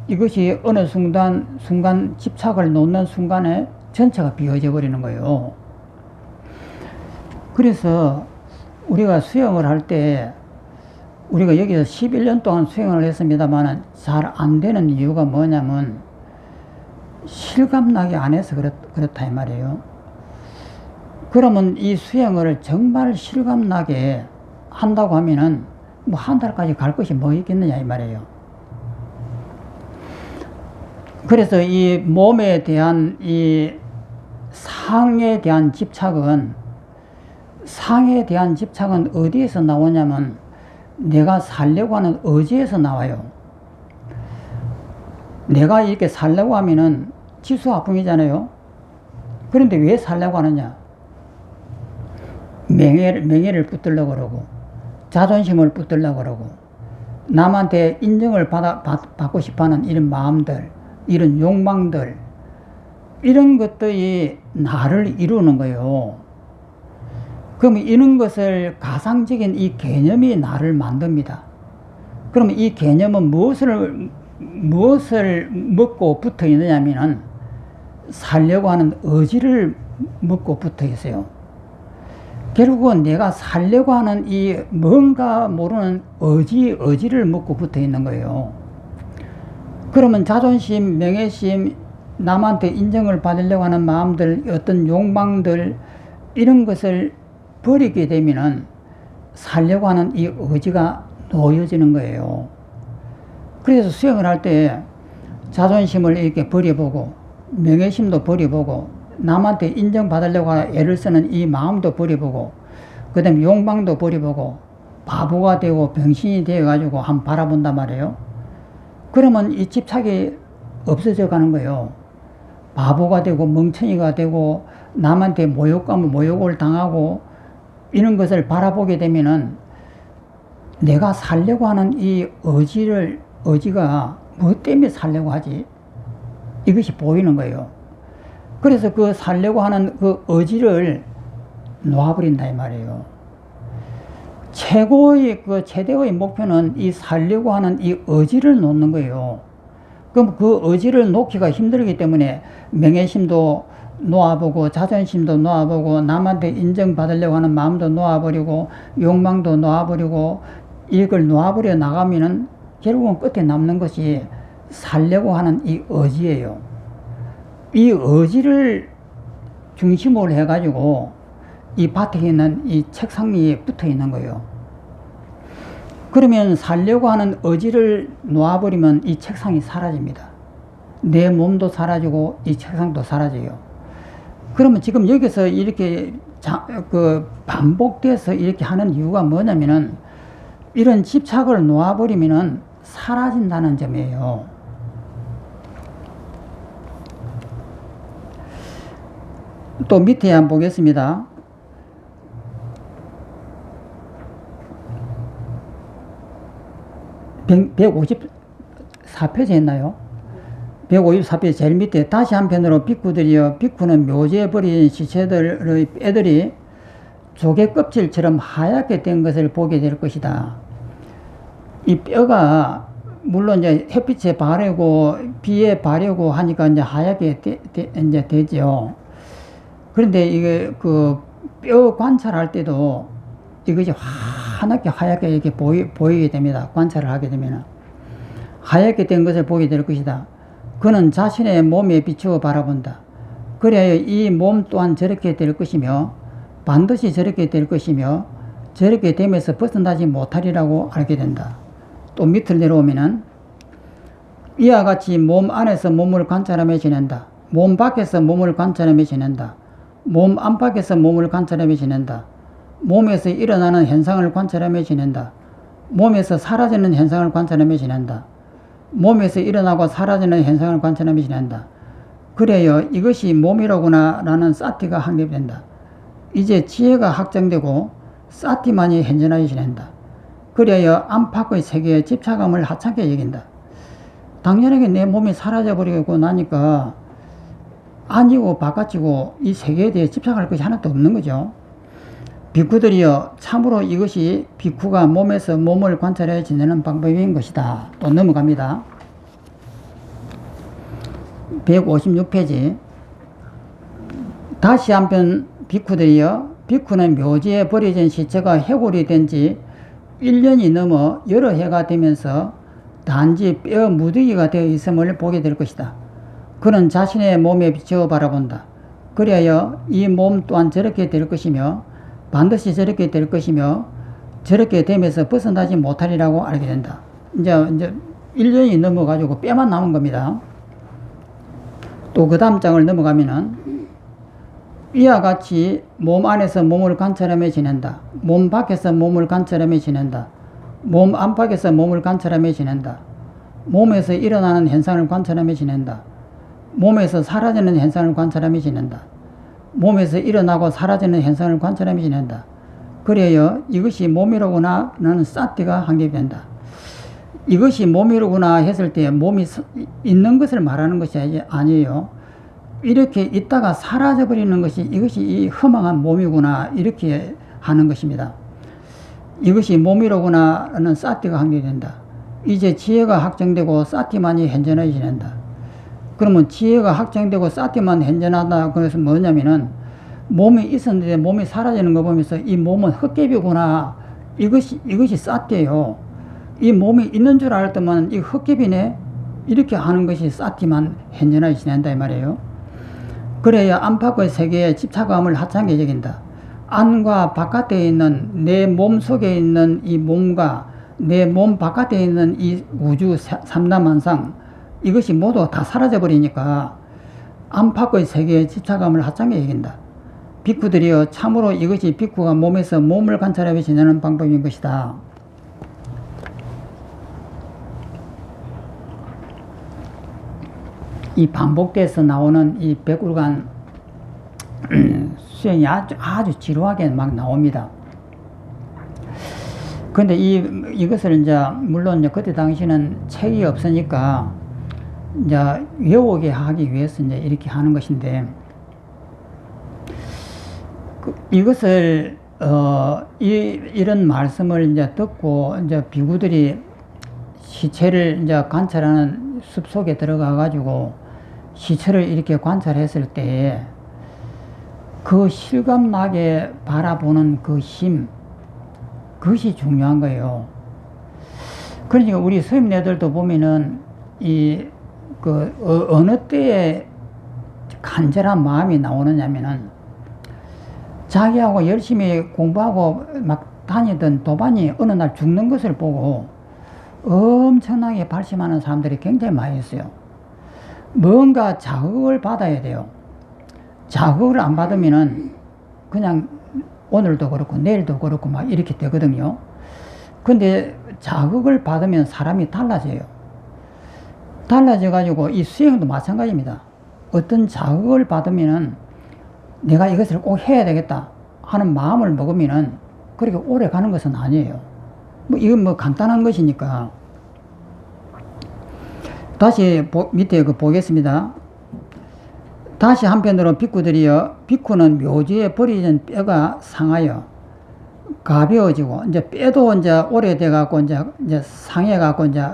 이것이 어느 순간 집착을 놓는 순간에 전체가 비어져 버리는 거예요. 그래서 우리가 수행을 할 때, 우리가 여기서 11년 동안 수행을 했습니다만 잘 안 되는 이유가 뭐냐면 실감나게 안 해서 그렇다 이 말이에요. 그러면 이 수행을 정말 실감나게 한다고 하면은 뭐 한 달까지 갈 것이 뭐 있겠느냐 이 말이에요. 그래서 이 몸에 대한 이 상에 대한 집착은 어디에서 나오냐면 내가 살려고 하는 의지에서 나와요. 내가 이렇게 살려고 하면은 지수화풍이잖아요. 그런데 왜 살려고 하느냐? 명예를 붙들려고 그러고, 자존심을 붙들려고 그러고, 남한테 인정을 받고 싶어 하는 이런 마음들, 이런 욕망들, 이런 것들이 나를 이루는 거예요. 그러면 이런 것을 가상적인 이 개념이 나를 만듭니다. 그러면 이 개념은 무엇을 먹고 붙어 있느냐면은 살려고 하는 의지를 먹고 붙어 있어요. 결국은 내가 살려고 하는 이 뭔가 모르는 의지를 먹고 붙어 있는 거예요. 그러면 자존심, 명예심, 남한테 인정을 받으려고 하는 마음들, 어떤 욕망들, 이런 것을 버리게 되면은 살려고 하는 이 의지가 놓여지는 거예요. 그래서 수행을 할 때 자존심을 이렇게 버려보고, 명예심도 버려보고, 남한테 인정받으려고 애를 쓰는 이 마음도 버려보고, 그 다음에 욕망도 버려보고, 바보가 되고 병신이 되어가지고 한번 바라본단 말이에요. 그러면 이 집착이 없어져 가는 거예요. 바보가 되고 멍청이가 되고 남한테 모욕을 당하고 이런 것을 바라보게 되면은 내가 살려고 하는 이 의지가 뭐 때문에 살려고 하지? 이것이 보이는 거예요. 그래서 그 살려고 하는 그 의지를 놓아버린다 이 말이에요. 최대의 목표는 이 살려고 하는 이 의지를 놓는 거예요. 그럼 그 의지를 놓기가 힘들기 때문에 명예심도 놓아보고, 자존심도 놓아보고, 남한테 인정받으려고 하는 마음도 놓아버리고, 욕망도 놓아버리고, 이걸 놓아버려 나가면은 결국은 끝에 남는 것이 살려고 하는 이 의지예요. 이 의지를 중심으로 해가지고 이 밭에 있는 이 책상 위에 붙어 있는 거예요. 그러면 살려고 하는 의지를 놓아버리면 이 책상이 사라집니다. 내 몸도 사라지고 이 책상도 사라져요. 그러면 지금 여기서 이렇게 반복돼서 이렇게 하는 이유가 뭐냐면은 이런 집착을 놓아버리면은 사라진다는 점이에요. 또 밑에 한번 보겠습니다. 154페이지 했나요? 154페이지 제일 밑에 다시 한편으로 비쿠들이여 비쿠는 묘지에 버린 시체들의 애들이 조개 껍질처럼 하얗게 된 것을 보게 될 것이다. 이 뼈가 물론 이제 햇빛에 바르고 비에 바르고 하니까 이제 하얗게 이제 되죠. 그런데 이게 그 뼈 관찰할 때도 이것이 환하게 하얗게 이렇게 보이게 됩니다. 관찰을 하게 되면 하얗게 된 것을 보게 될 것이다. 그는 자신의 몸에 비추어 바라본다. 그래야 이 몸 또한 저렇게 될 것이며 반드시 저렇게 될 것이며 저렇게 되면서 벗어나지 못하리라고 알게 된다. 또 밑을 내려오면은 이와 같이 몸 안에서 몸을 관찰하며 지낸다. 몸 밖에서 몸을 관찰하며 지낸다. 몸 안팎에서 몸을 관찰하며 지낸다. 몸에서 일어나는 현상을 관찰하며 지낸다. 몸에서 사라지는 현상을 관찰하며 지낸다. 몸에서 일어나고 사라지는 현상을 관찰하며 지낸다. 그래야 이것이 몸이로구나 라는 사티가 확립된다. 이제 지혜가 확정되고 사티만이 현존하여 지낸다. 그래야 안팎의 세계에 집착감을 하찮게 여긴다. 당연하게 내 몸이 사라져버리고 나니까 아니고 바깥이고 이 세계에 대해 집착할 것이 하나도 없는 거죠. 비쿠들이여 참으로 이것이 비쿠가 몸에서 몸을 관찰해 지내는 방법인 것이다. 또 넘어갑니다. 156페이지. 다시 한편 비쿠들이여 비쿠는 묘지에 버려진 시체가 해골이 된 지 1년이 넘어 여러 해가 되면서 단지 뼈 무더기가 되어 있음을 보게 될 것이다. 그는 자신의 몸에 비추어 바라본다. 그래야 이 몸 또한 저렇게 될 것이며 반드시 저렇게 될 것이며 저렇게 되면서 벗어나지 못하리라고 알게 된다. 이제 1년이 넘어가지고 뼈만 남은 겁니다. 또 그 다음 장을 넘어가면은 이와 같이 몸 안에서 몸을 관찰하며 지낸다. 몸 밖에서 몸을 관찰하며 지낸다. 몸 안팎에서 몸을 관찰하며 지낸다. 몸에서 일어나는 현상을 관찰하며 지낸다. 몸에서 사라지는 현상을 관찰하며 지낸다. 몸에서 일어나고 사라지는 현상을 관찰하며 지낸다. 그래야 이것이 몸이로구나 라는 사티가 확립된다. 이것이 몸이로구나 했을 때 몸이 있는 것을 말하는 것이 아니에요. 이렇게 있다가 사라져버리는 것이 이것이 이 허망한 몸이구나 이렇게 하는 것입니다. 이것이 몸이로구나 라는 사티가 확립된다. 이제 지혜가 확정되고 사티만이 현존하여 지낸다. 그러면 지혜가 확정되고 사티만 현존하다 그래서 뭐냐면은 몸이 있었는데 몸이 사라지는 거 보면서 이 몸은 헛개비구나 이것이 사티예요. 이 몸이 있는 줄 알았더만 이 헛개비네 이렇게 하는 것이 사티만 현존하여 지낸다 이 말이에요. 그래야 안팎의 세계에 집착감을 하찮게 여긴다. 안과 바깥에 있는 내 몸 속에 있는 이 몸과 내 몸 바깥에 있는 이 우주 삼라만상 이것이 모두 다 사라져 버리니까 안팎의 세계에 집착감을 하찮게 여긴다. 비쿠들이여 참으로 이것이 비쿠가 몸에서 몸을 관찰하며 지내는 방법인 것이다. 이 반복돼서 나오는 이 백울간 수행이 아주 지루하게 막 나옵니다. 근데 이것을 이제 물론 이제 그때 당시는 책이 없으니까 이제 외우게 하기 위해서 이제 이렇게 하는 것인데 이것을 이런 말씀을 이제 듣고 이제 비구들이 시체를 이제 관찰하는 숲속에 들어가 가지고 시체를 이렇게 관찰했을 때 그 실감나게 바라보는 그 힘, 그것이 중요한 거예요. 그러니까 우리 스님네들도 보면은 어느 때에 간절한 마음이 나오느냐면은 자기하고 열심히 공부하고 막 다니던 도반이 어느 날 죽는 것을 보고 엄청나게 발심하는 사람들이 굉장히 많이 있어요. 뭔가 자극을 받아야 돼요. 자극을 안 받으면은 그냥 오늘도 그렇고 내일도 그렇고 막 이렇게 되거든요. 근데 자극을 받으면 사람이 달라져요. 달라져 가지고 이 수행도 마찬가지입니다. 어떤 자극을 받으면은 내가 이것을 꼭 해야 되겠다 하는 마음을 먹으면은 그렇게 오래 가는 것은 아니에요. 이건 간단한 것이니까. 다시 밑에 보겠습니다. 다시 한편으로 비쿠들이여 비쿠는 묘지에 버려진 뼈가 상하여 가벼워지고 이제 뼈도 이제 오래돼 갖고 이제 상해 갖고 이제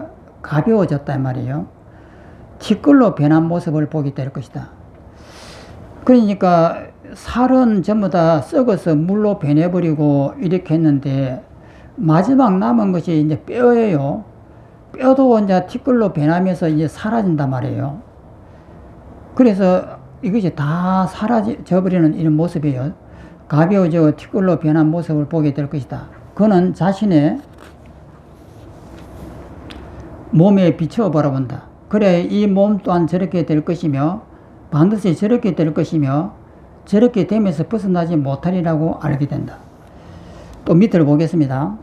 가벼워졌단 말이에요. 티끌로 변한 모습을 보게 될 것이다. 그러니까 살은 전부 다 썩어서 물로 변해버리고 이렇게 했는데 마지막 남은 것이 이제 뼈예요. 뼈도 이제 티끌로 변하면서 이제 사라진단 말이에요. 그래서 이것이 다 사라져 버리는 이런 모습이에요. 가벼워져 티끌로 변한 모습을 보게 될 것이다. 그는 자신의 몸에 비추어 바라본다. 그래 이 몸 또한 저렇게 될 것이며 반드시 저렇게 될 것이며 저렇게 되면서 벗어나지 못하리라고 알게 된다. 또 밑을 보겠습니다.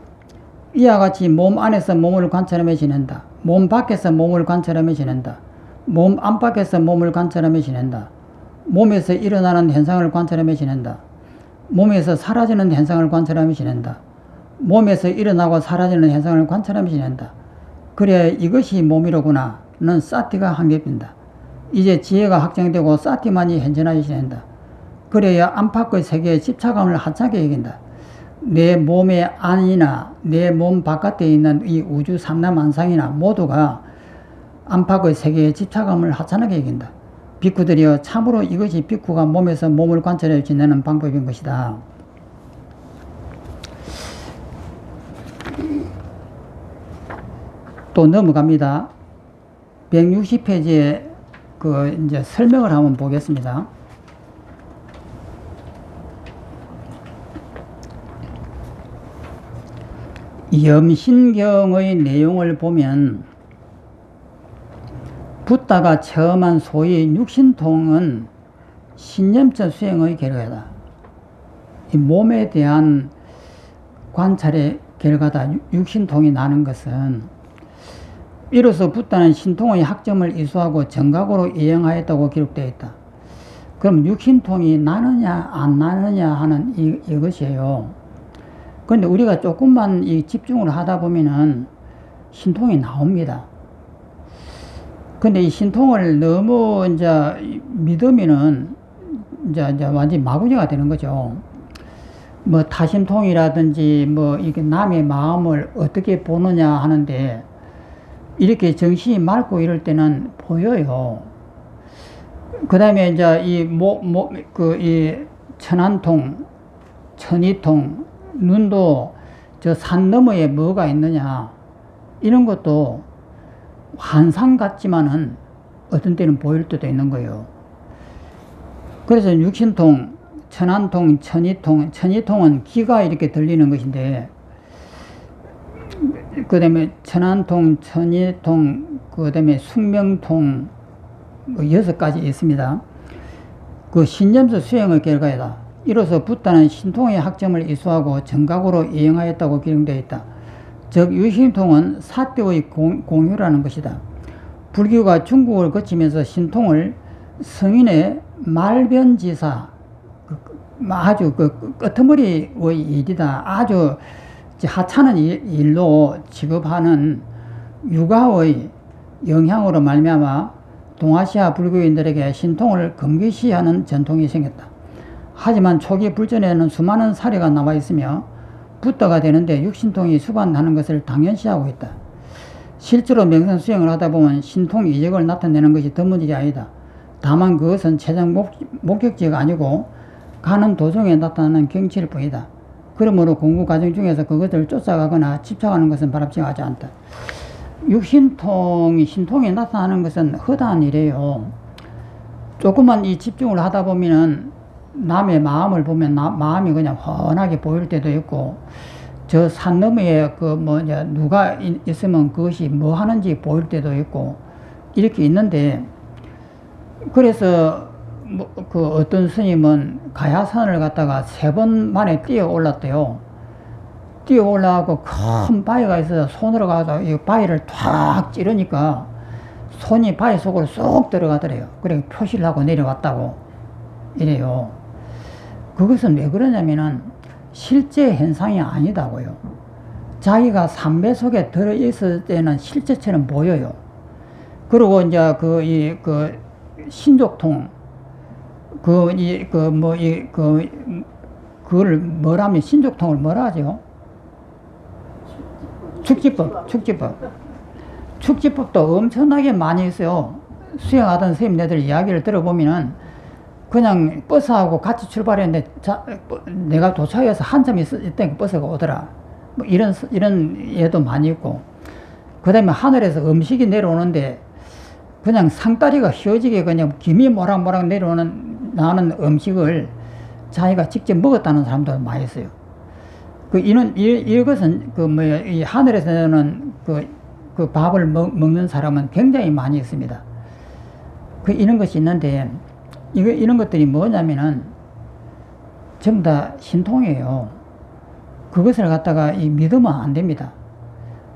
이와 같이 몸 안에서 몸을 관찰하며 지낸다. 몸 밖에서 몸을 관찰하며 지낸다. 몸 안팎에서 몸을 관찰하며 지낸다. 몸에서 일어나는 현상을 관찰하며 지낸다. 몸에서 사라지는 현상을 관찰하며 지낸다. 몸에서 일어나고 사라지는 현상을 관찰하며 지낸다. 그래 이것이 몸이로구나. 는 사티가 한겹인다. 이제 지혜가 확정되고 사티만이 현존하여 지낸다. 그래야 안팎의 세계의 집착감을 하찮게 여긴다. 내 몸의 안이나 내 몸 바깥에 있는 이 우주 삼라만상이나 모두가 안팎의 세계의 집착감을 하찮게 여긴다. 비쿠들이여 참으로 이것이 비쿠가 몸에서 몸을 관찰해 지내는 방법인 것이다. 또 넘어갑니다. 160페이지에 이제 설명을 한번 보겠습니다. 염신경의 내용을 보면 붓다가 체험한 소위 육신통은 신념적 수행의 결과다. 이 몸에 대한 관찰의 결과다. 육신통이 나는 것은 이로써 붓다는 신통의 학점을 이수하고 정각으로 이행하였다고 기록되어 있다. 그럼 육신통이 나느냐 안 나느냐 하는 이것이에요. 그런데 우리가 조금만 이 집중을 하다 보면은 신통이 나옵니다. 근데 이 신통을 너무 이제 믿으면은 이제 완전히 마구니가 되는 거죠. 뭐 타심통이라든지 뭐 이게 남의 마음을 어떻게 보느냐 하는데 이렇게 정신이 맑고 이럴 때는 보여요. 그 다음에 이제 이 천안통, 천이통, 눈도 저 산 너머에 뭐가 있느냐 이런 것도 환상 같지만은 어떤 때는 보일 때도 있는 거예요. 그래서 육신통, 천안통, 천이통은 귀가 이렇게 들리는 것인데 그 다음에 천안통, 천이통, 그 다음에 숙명통, 뭐 6가지 있습니다. 그 신념적 수행의 결과이다. 이로써 붓다는 신통의 학점을 이수하고 정각으로 이행하였다고 기록되어 있다. 즉 유신통은 사대의 공유라는 것이다. 불교가 중국을 거치면서 신통을 성인의 말변지사, 아주 끄트머리의 일이다. 아주 하찮은 일로 취급하는 유가의 영향으로 말미암아 동아시아 불교인들에게 신통을 금기시하는 전통이 생겼다. 하지만 초기 불전에는 수많은 사례가 나와 있으며 붓다가 되는데 육신통이 수반하는 것을 당연시하고 있다. 실제로 명상 수행을 하다 보면 신통 이적을 나타내는 것이 드문일이 아니다. 다만 그것은 최종 목적지가 아니고 가는 도중에 나타나는 경치일 뿐이다. 그러므로 공부 과정 중에서 그것을 쫓아가거나 집착하는 것은 바람직하지 않다. 육신통이 신통에 나타나는 것은 허다한 일이에요. 조금만 이 집중을 하다 보면은 남의 마음을 보면 마음이 그냥 훤하게 보일 때도 있고 저 산 너머에 누가 있으면 그것이 뭐 하는지 보일 때도 있고 이렇게 있는데 그래서 어떤 스님은 가야산을 갔다가 3번 만에 뛰어 올랐대요. 뛰어 올라가고 큰 바위가 있어서 손으로 가서 이 바위를 탁 찌르니까 손이 바위 속으로 쏙 들어가더래요. 그래 표시를 하고 내려왔다고 이래요. 그것은 왜 그러냐면은 실제 현상이 아니다고요. 자기가 삼배 속에 들어있을 때는 실제처럼 보여요. 그리고 이제 신족통 그걸 뭐라면 신족통을 뭐라 하죠? 축지법도 엄청나게 많이 있어요. 수행하던 선생님들 이야기를 들어보면은 그냥 버스하고 같이 출발했는데 내가 도착해서 한참 있다니까 버스가 오더라. 뭐 이런 예도 많이 있고. 그 다음에 하늘에서 음식이 내려오는데 그냥 상다리가 휘어지게 그냥 김이 모락모락 나는 음식을 자기가 직접 먹었다는 사람도 많이 있어요. 이것은 이 하늘에서는 그 밥을 먹는 사람은 굉장히 많이 있습니다. 이런 것이 있는데, 이런 것들이 뭐냐면은, 전부 다 신통이에요. 그것을 갖다가 믿으면 안 됩니다.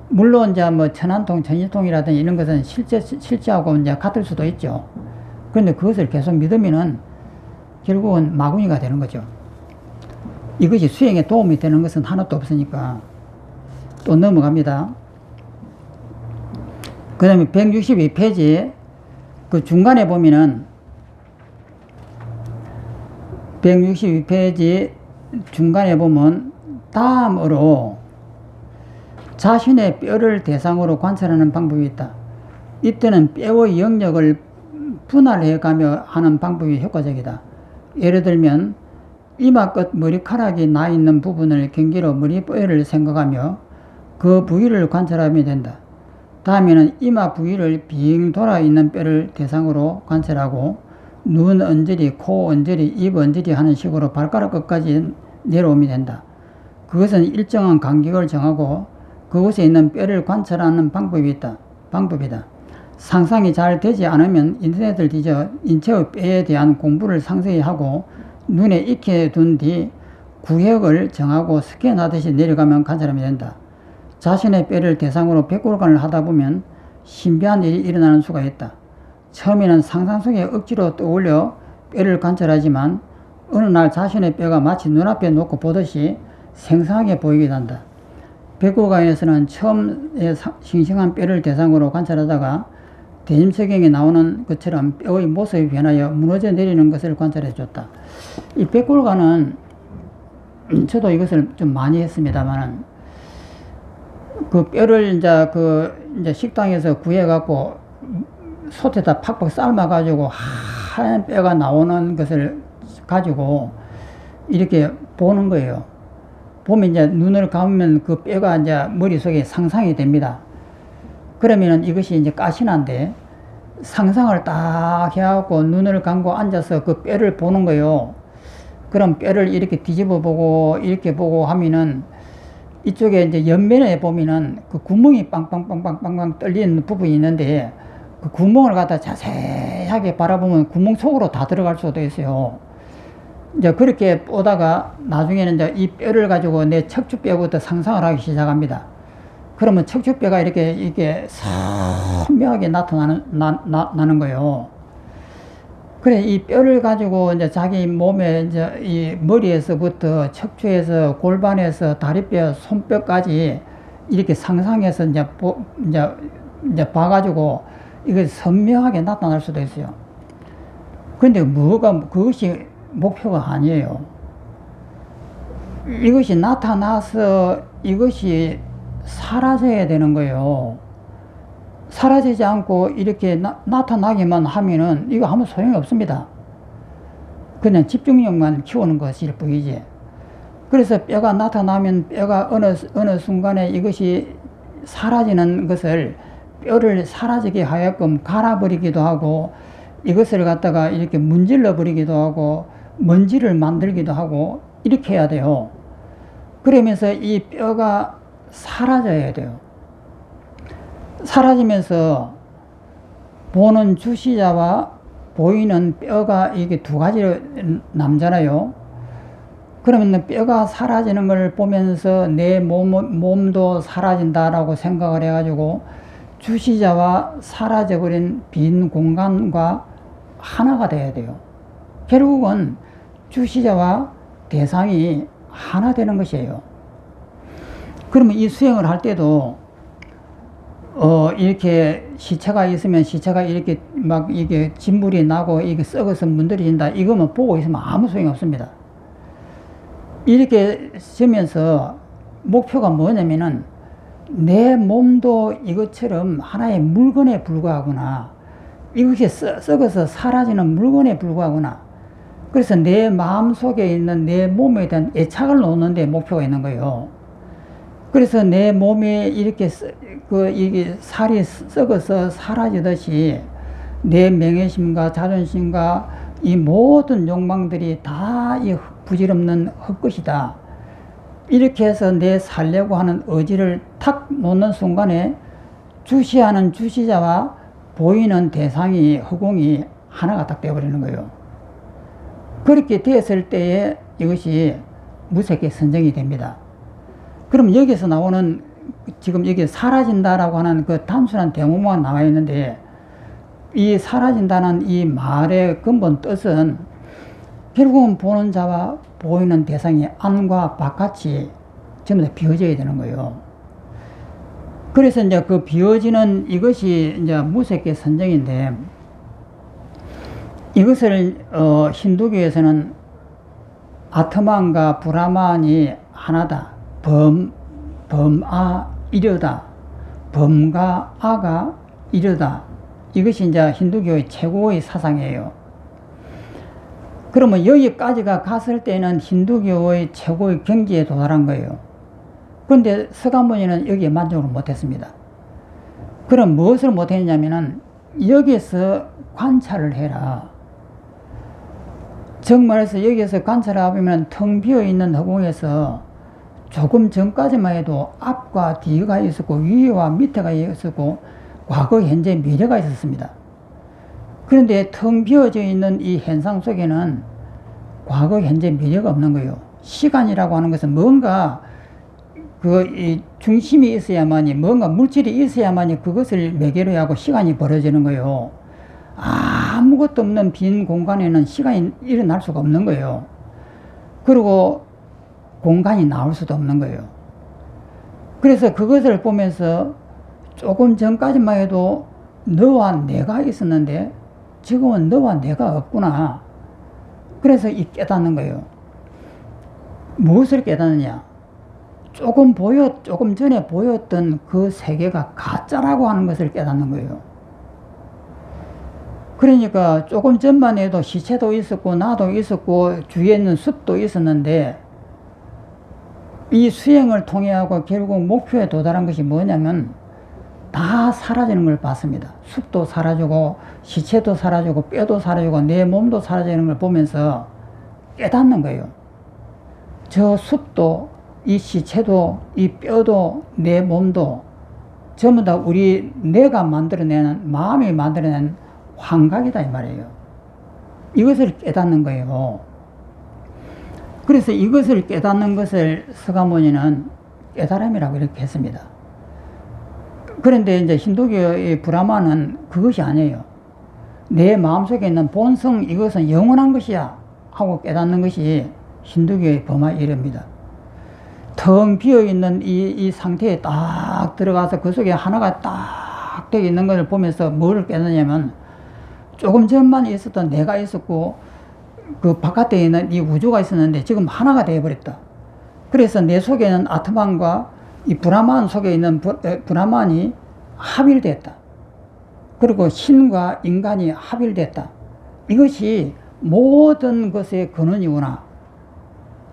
물론, 이제 천안통, 천신통이라든지 이런 것은 실제하고 이제 같을 수도 있죠. 그런데 그것을 계속 믿으면은 결국은 마구니가 되는 거죠. 이것이 수행에 도움이 되는 것은 하나도 없으니까. 또 넘어갑니다. 그 다음에 162페이지, 그 중간에 보면은 162페이지 중간에 보면 다음으로 자신의 뼈를 대상으로 관찰하는 방법이 있다. 이때는 뼈의 영역을 분할해 가며 하는 방법이 효과적이다. 예를 들면 이마 끝 머리카락이 나 있는 부분을 경계로 머리뼈를 생각하며 그 부위를 관찰하면 된다. 다음에는 이마 부위를 빙 돌아 있는 뼈를 대상으로 관찰하고 눈 언저리, 코 언저리, 입 언저리 하는 식으로 발가락 끝까지 내려오면 된다. 그것은 일정한 간격을 정하고 그곳에 있는 뼈를 관찰하는 방법이다. 상상이 잘 되지 않으면 인터넷을 뒤져 인체의 뼈에 대한 공부를 상세히 하고 눈에 익혀 둔 뒤 구역을 정하고 스캔하듯이 내려가면 관찰하면 된다. 자신의 뼈를 대상으로 백골간을 하다 보면 신비한 일이 일어나는 수가 있다. 처음에는 상상 속에 억지로 떠올려 뼈를 관찰하지만 어느 날 자신의 뼈가 마치 눈앞에 놓고 보듯이 생생하게 보이게 된다. 백골간에서는 처음에 싱싱한 뼈를 대상으로 관찰하다가 대림서경에 나오는 것처럼 뼈의 모습이 변하여 무너져 내리는 것을 관찰해 줬다. 이 백골간은 저도 이것을 좀 많이 했습니다만은 그 뼈를 이제 식당에서 구해갖고 솥에다 팍팍 삶아가지고 하얀 뼈가 나오는 것을 가지고 이렇게 보는 거예요. 보면 이제 눈을 감으면 그 뼈가 이제 머릿속에 상상이 됩니다. 그러면은 이것이 이제 가시나인데 상상을 딱 해갖고 눈을 감고 앉아서 그 뼈를 보는 거예요. 그럼 뼈를 이렇게 뒤집어 보고 이렇게 보고 하면은 이쪽에 이제 옆면에 보면은 그 구멍이 빵빵빵빵빵 뚫리는 부분이 있는데 그 구멍을 갖다 자세하게 바라보면 구멍 속으로 다 들어갈 수도 있어요. 이제 그렇게 보다가 나중에는 이제 이 뼈를 가지고 내 척추뼈부터 상상을 하기 시작합니다. 그러면 척추뼈가 이렇게 선명하게 나타나는 거예요. 그래, 이 뼈를 가지고 이제 자기 몸에 이제 이 머리에서부터 척추에서 골반에서 다리뼈, 손뼈까지 이렇게 상상해서 이제 봐가지고 이게 선명하게 나타날 수도 있어요. 그런데 그것이 목표가 아니에요. 이것이 나타나서 이것이 사라져야 되는 거예요. 사라지지 않고 이렇게 나타나기만 하면은 이거 아무 소용이 없습니다. 그냥 집중력만 키우는 것일 뿐이지. 그래서 뼈가 나타나면 뼈가 어느 순간에 이것이 사라지는 것을 뼈를 사라지게 하여금 갈아버리기도 하고 이것을 갖다가 이렇게 문질러 버리기도 하고 먼지를 만들기도 하고 이렇게 해야 돼요. 그러면서 이 뼈가 사라져야 돼요. 사라지면서 보는 주시자와 보이는 뼈가 이게 두 가지로 남잖아요. 그러면 뼈가 사라지는 걸 보면서 내 몸도 사라진다라고 생각을 해가지고 주시자와 사라져버린 빈 공간과 하나가 돼야 돼요. 결국은 주시자와 대상이 하나 되는 것이에요. 그러면 이 수행을 할 때도 이렇게 시체가 있으면 시체가 이렇게 막 이게 진물이 나고 이게 썩어서 문드러진다. 이거만 보고 있으면 아무 소용이 없습니다. 이렇게 쓰면서 목표가 뭐냐면은 내 몸도 이것처럼 하나의 물건에 불과하구나. 이것이 썩어서 사라지는 물건에 불과하구나. 그래서 내 마음 속에 있는 내 몸에 대한 애착을 놓는 데 목표가 있는 거예요. 그래서 내 몸에 이렇게 이게 살이 썩어서 사라지듯이 내 명예심과 자존심과 이 모든 욕망들이 다 이 부질없는 헛것이다. 이렇게 해서 내 살려고 하는 의지를 탁 놓는 순간에 주시하는 주시자와 보이는 대상이 허공이 하나가 딱 되어버리는 거예요. 그렇게 되었을 때에 이것이 무색의 선정이 됩니다. 그럼 여기서 나오는 지금 여기 사라진다라고 하는 그 단순한 대목만 나와 있는데 이 사라진다는 이 말의 근본 뜻은 결국은 보는 자와 보이는 대상이 안과 바깥이 전부 다 비워져야 되는 거예요. 그래서 이제 그 비워지는 이것이 이제 무색의 선정인데 이것을 힌두교에서는 아트만과 브라만이 하나다. 범아 이르다. 범과 아가 이르다. 이것이 이제 힌두교의 최고의 사상이에요. 그러면 여기까지가 갔을 때는 힌두교의 최고의 경지에 도달한 거예요. 그런데 서가모니는 여기에 만족을 못했습니다. 그럼 무엇을 못했냐면은 여기서 관찰을 해라. 정말해서 여기서 관찰해보면 텅 비어있는 허공에서 조금 전까지만 해도 앞과 뒤가 있었고 위와 밑에가 있었고 과거, 현재, 미래가 있었습니다. 그런데 텅 비어져 있는 이 현상 속에는 과거, 현재, 미래가 없는 거예요. 시간이라고 하는 것은 뭔가 이 중심이 있어야만이 뭔가 물질이 있어야만이 그것을 매개로 하고 시간이 벌어지는 거예요. 아무것도 없는 빈 공간에는 시간이 일어날 수가 없는 거예요. 그리고 공간이 나올 수도 없는 거예요. 그래서 그것을 보면서 조금 전까지만 해도 너와 내가 있었는데 지금은 너와 내가 없구나. 그래서 이 깨닫는 거예요. 무엇을 깨닫느냐? 조금 전에 보였던 그 세계가 가짜라고 하는 것을 깨닫는 거예요. 그러니까 조금 전만 해도 시체도 있었고 나도 있었고 주위에 있는 숲도 있었는데 이 수행을 통해 하고 결국 목표에 도달한 것이 뭐냐면 다 사라지는 걸 봤습니다. 숲도 사라지고 시체도 사라지고 뼈도 사라지고 내 몸도 사라지는 걸 보면서 깨닫는 거예요. 저 숲도 이 시체도 이 뼈도 내 몸도 전부 다 내가 만들어내는 마음이 만들어낸 환각이다 이 말이에요. 이것을 깨닫는 거예요. 그래서 이것을 깨닫는 것을 서가모니는 깨달음이라고 이렇게 했습니다. 그런데 이제 힌두교의 브라마는 그것이 아니에요. 내 마음속에 있는 본성 이것은 영원한 것이야 하고 깨닫는 것이 힌두교의 범아이랍니다. 텅 비어있는 이 상태에 딱 들어가서 그 속에 하나가 딱 되어 있는 것을 보면서 뭘 깨닫냐면 조금 전만 있었던 내가 있었고 그 바깥에 있는 이 우주가 있었는데 지금 하나가 되어버렸다. 그래서 내 속에는 아트만과 이 브라만 속에 있는 브라만이 합일됐다. 그리고 신과 인간이 합일됐다. 이것이 모든 것의 근원이구나.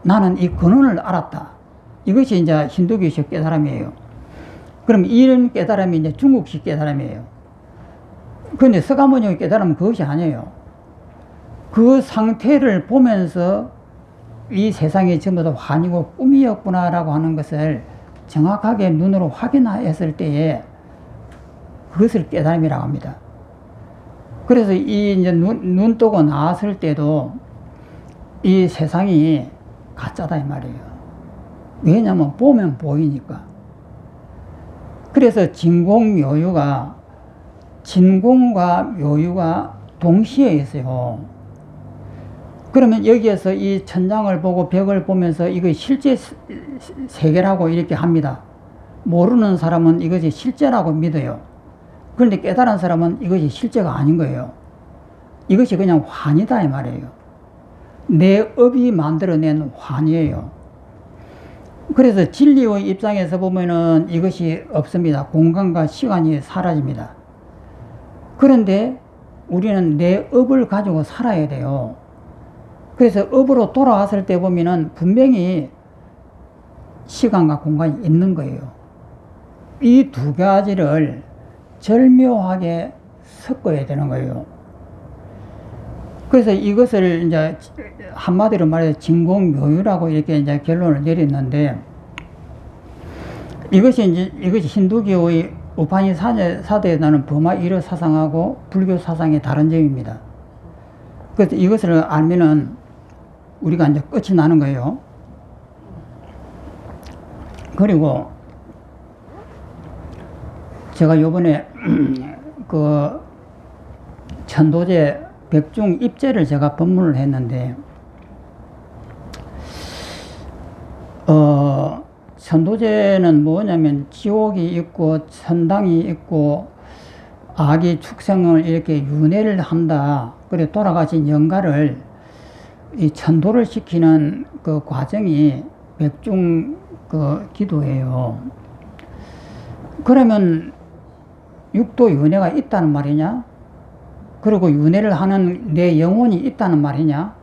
나는 이 근원을 알았다. 이것이 이제 힌두교식 깨달음이에요. 그럼 이런 깨달음이 이제 중국식 깨달음이에요. 그런데 서가모니의 깨달음은 그것이 아니에요. 그 상태를 보면서 이 세상이 전부 다 환이고 꿈이었구나라고 하는 것을 정확하게 눈으로 확인했을 때에 그것을 깨달음이라고 합니다. 그래서 이제 눈 뜨고 나왔을 때도 이 세상이 가짜다 이 말이에요. 왜냐면 보면 보이니까. 그래서 진공묘유가 진공과 묘유가 동시에 있어요. 그러면 여기에서 이 천장을 보고 벽을 보면서 이거 실제 세계라고 이렇게 합니다. 모르는 사람은 이것이 실제라고 믿어요. 그런데 깨달은 사람은 이것이 실제가 아닌 거예요. 이것이 그냥 환이다 이 말이에요. 내 업이 만들어낸 환이에요. 그래서 진리의 입장에서 보면은 이것이 없습니다. 공간과 시간이 사라집니다. 그런데 우리는 내 업을 가지고 살아야 돼요. 그래서 업으로 돌아왔을 때 보면은 분명히 시간과 공간이 있는 거예요. 이 두 가지를 절묘하게 섞어야 되는 거예요. 그래서 이것을 이제 한마디로 말해서 진공묘유라고 이렇게 이제 결론을 내렸는데, 이것이 힌두교의 우파니사드에 나는 버마 일어 사상하고 불교 사상의 다른 점입니다. 그래서 이것을 알면은 우리가 이제 끝이 나는 거예요. 그리고 제가 요번에 그 천도제 백중 입제를 제가 법문을 했는데, 천도제는 뭐냐면 지옥이 있고 천당이 있고 악이 축생을 이렇게 윤회를 한다. 그래 돌아가신 영가를 이 천도를 시키는 그 과정이 백중 그 기도예요. 그러면 육도 윤회가 있다는 말이냐? 그리고 윤회를 하는 내 영혼이 있다는 말이냐?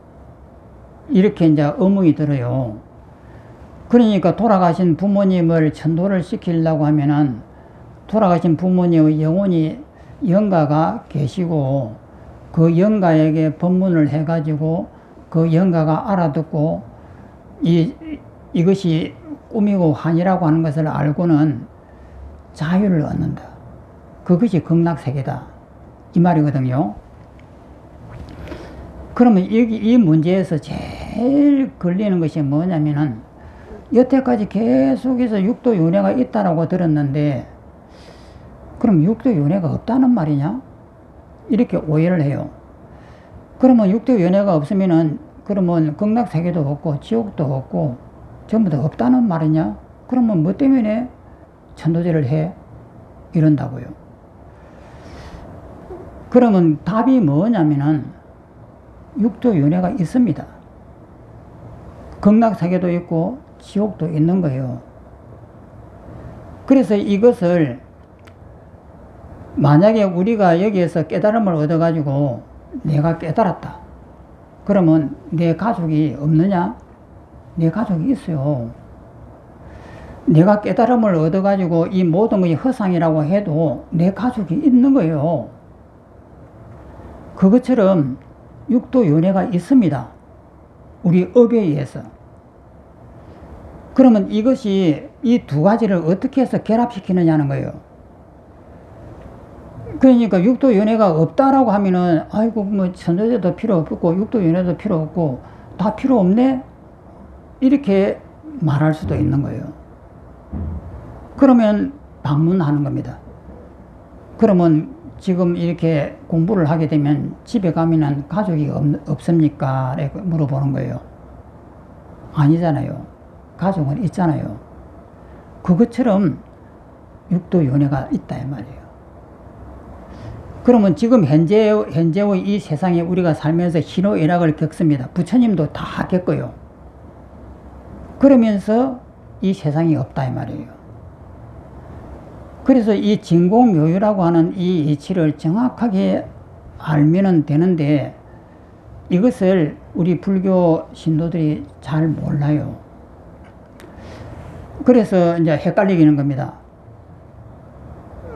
이렇게 이제 의문이 들어요. 그러니까 돌아가신 부모님을 천도를 시키려고 하면은 돌아가신 부모님의 영혼이 영가가 계시고 그 영가에게 법문을 해가지고 그 영가가 알아듣고 이것이 꿈이고 환이라고 하는 것을 알고는 자유를 얻는다. 그것이 극락세계다. 이 말이거든요. 그러면 이 문제에서 제일 걸리는 것이 뭐냐면은 여태까지 계속해서 육도윤회가 있다라고 들었는데 그럼 육도윤회가 없다는 말이냐? 이렇게 오해를 해요. 그러면 육도윤회가 없으면은 그러면 극락세계도 없고 지옥도 없고 전부 다 없다는 말이냐? 그러면 뭐 때문에 천도제를 해? 이런다고요. 그러면 답이 뭐냐면은 육도윤회가 있습니다. 극락세계도 있고 지옥도 있는 거예요. 그래서 이것을 만약에 우리가 여기에서 깨달음을 얻어가지고 내가 깨달았다. 그러면 내 가족이 없느냐? 내 가족이 있어요. 내가 깨달음을 얻어가지고 이 모든 것이 허상이라고 해도 내 가족이 있는 거예요. 그것처럼 육도윤회가 있습니다. 우리 업에 의해서. 그러면 이것이 이 두 가지를 어떻게 해서 결합시키느냐는 거예요. 그러니까 육도윤회가 없다라고 하면은 아이고 뭐 천도제도 필요 없고 육도윤회도 필요 없고 다 필요 없네? 이렇게 말할 수도 있는 거예요. 그러면 방문하는 겁니다. 그러면 지금 이렇게 공부를 하게 되면 집에 가면은 가족이 없습니까? 이렇게 물어보는 거예요. 아니잖아요. 가족은 있잖아요. 그것처럼 육도윤회가 있다 이 말이에요. 그러면 지금 현재의 이 세상에 우리가 살면서 희노애락을 겪습니다. 부처님도 다 겪어요. 그러면서 이 세상이 없다 이 말이에요. 그래서 이 진공묘유라고 하는 이 이치를 정확하게 알면 되는데 이것을 우리 불교 신도들이 잘 몰라요. 그래서 이제 헷갈리는 겁니다.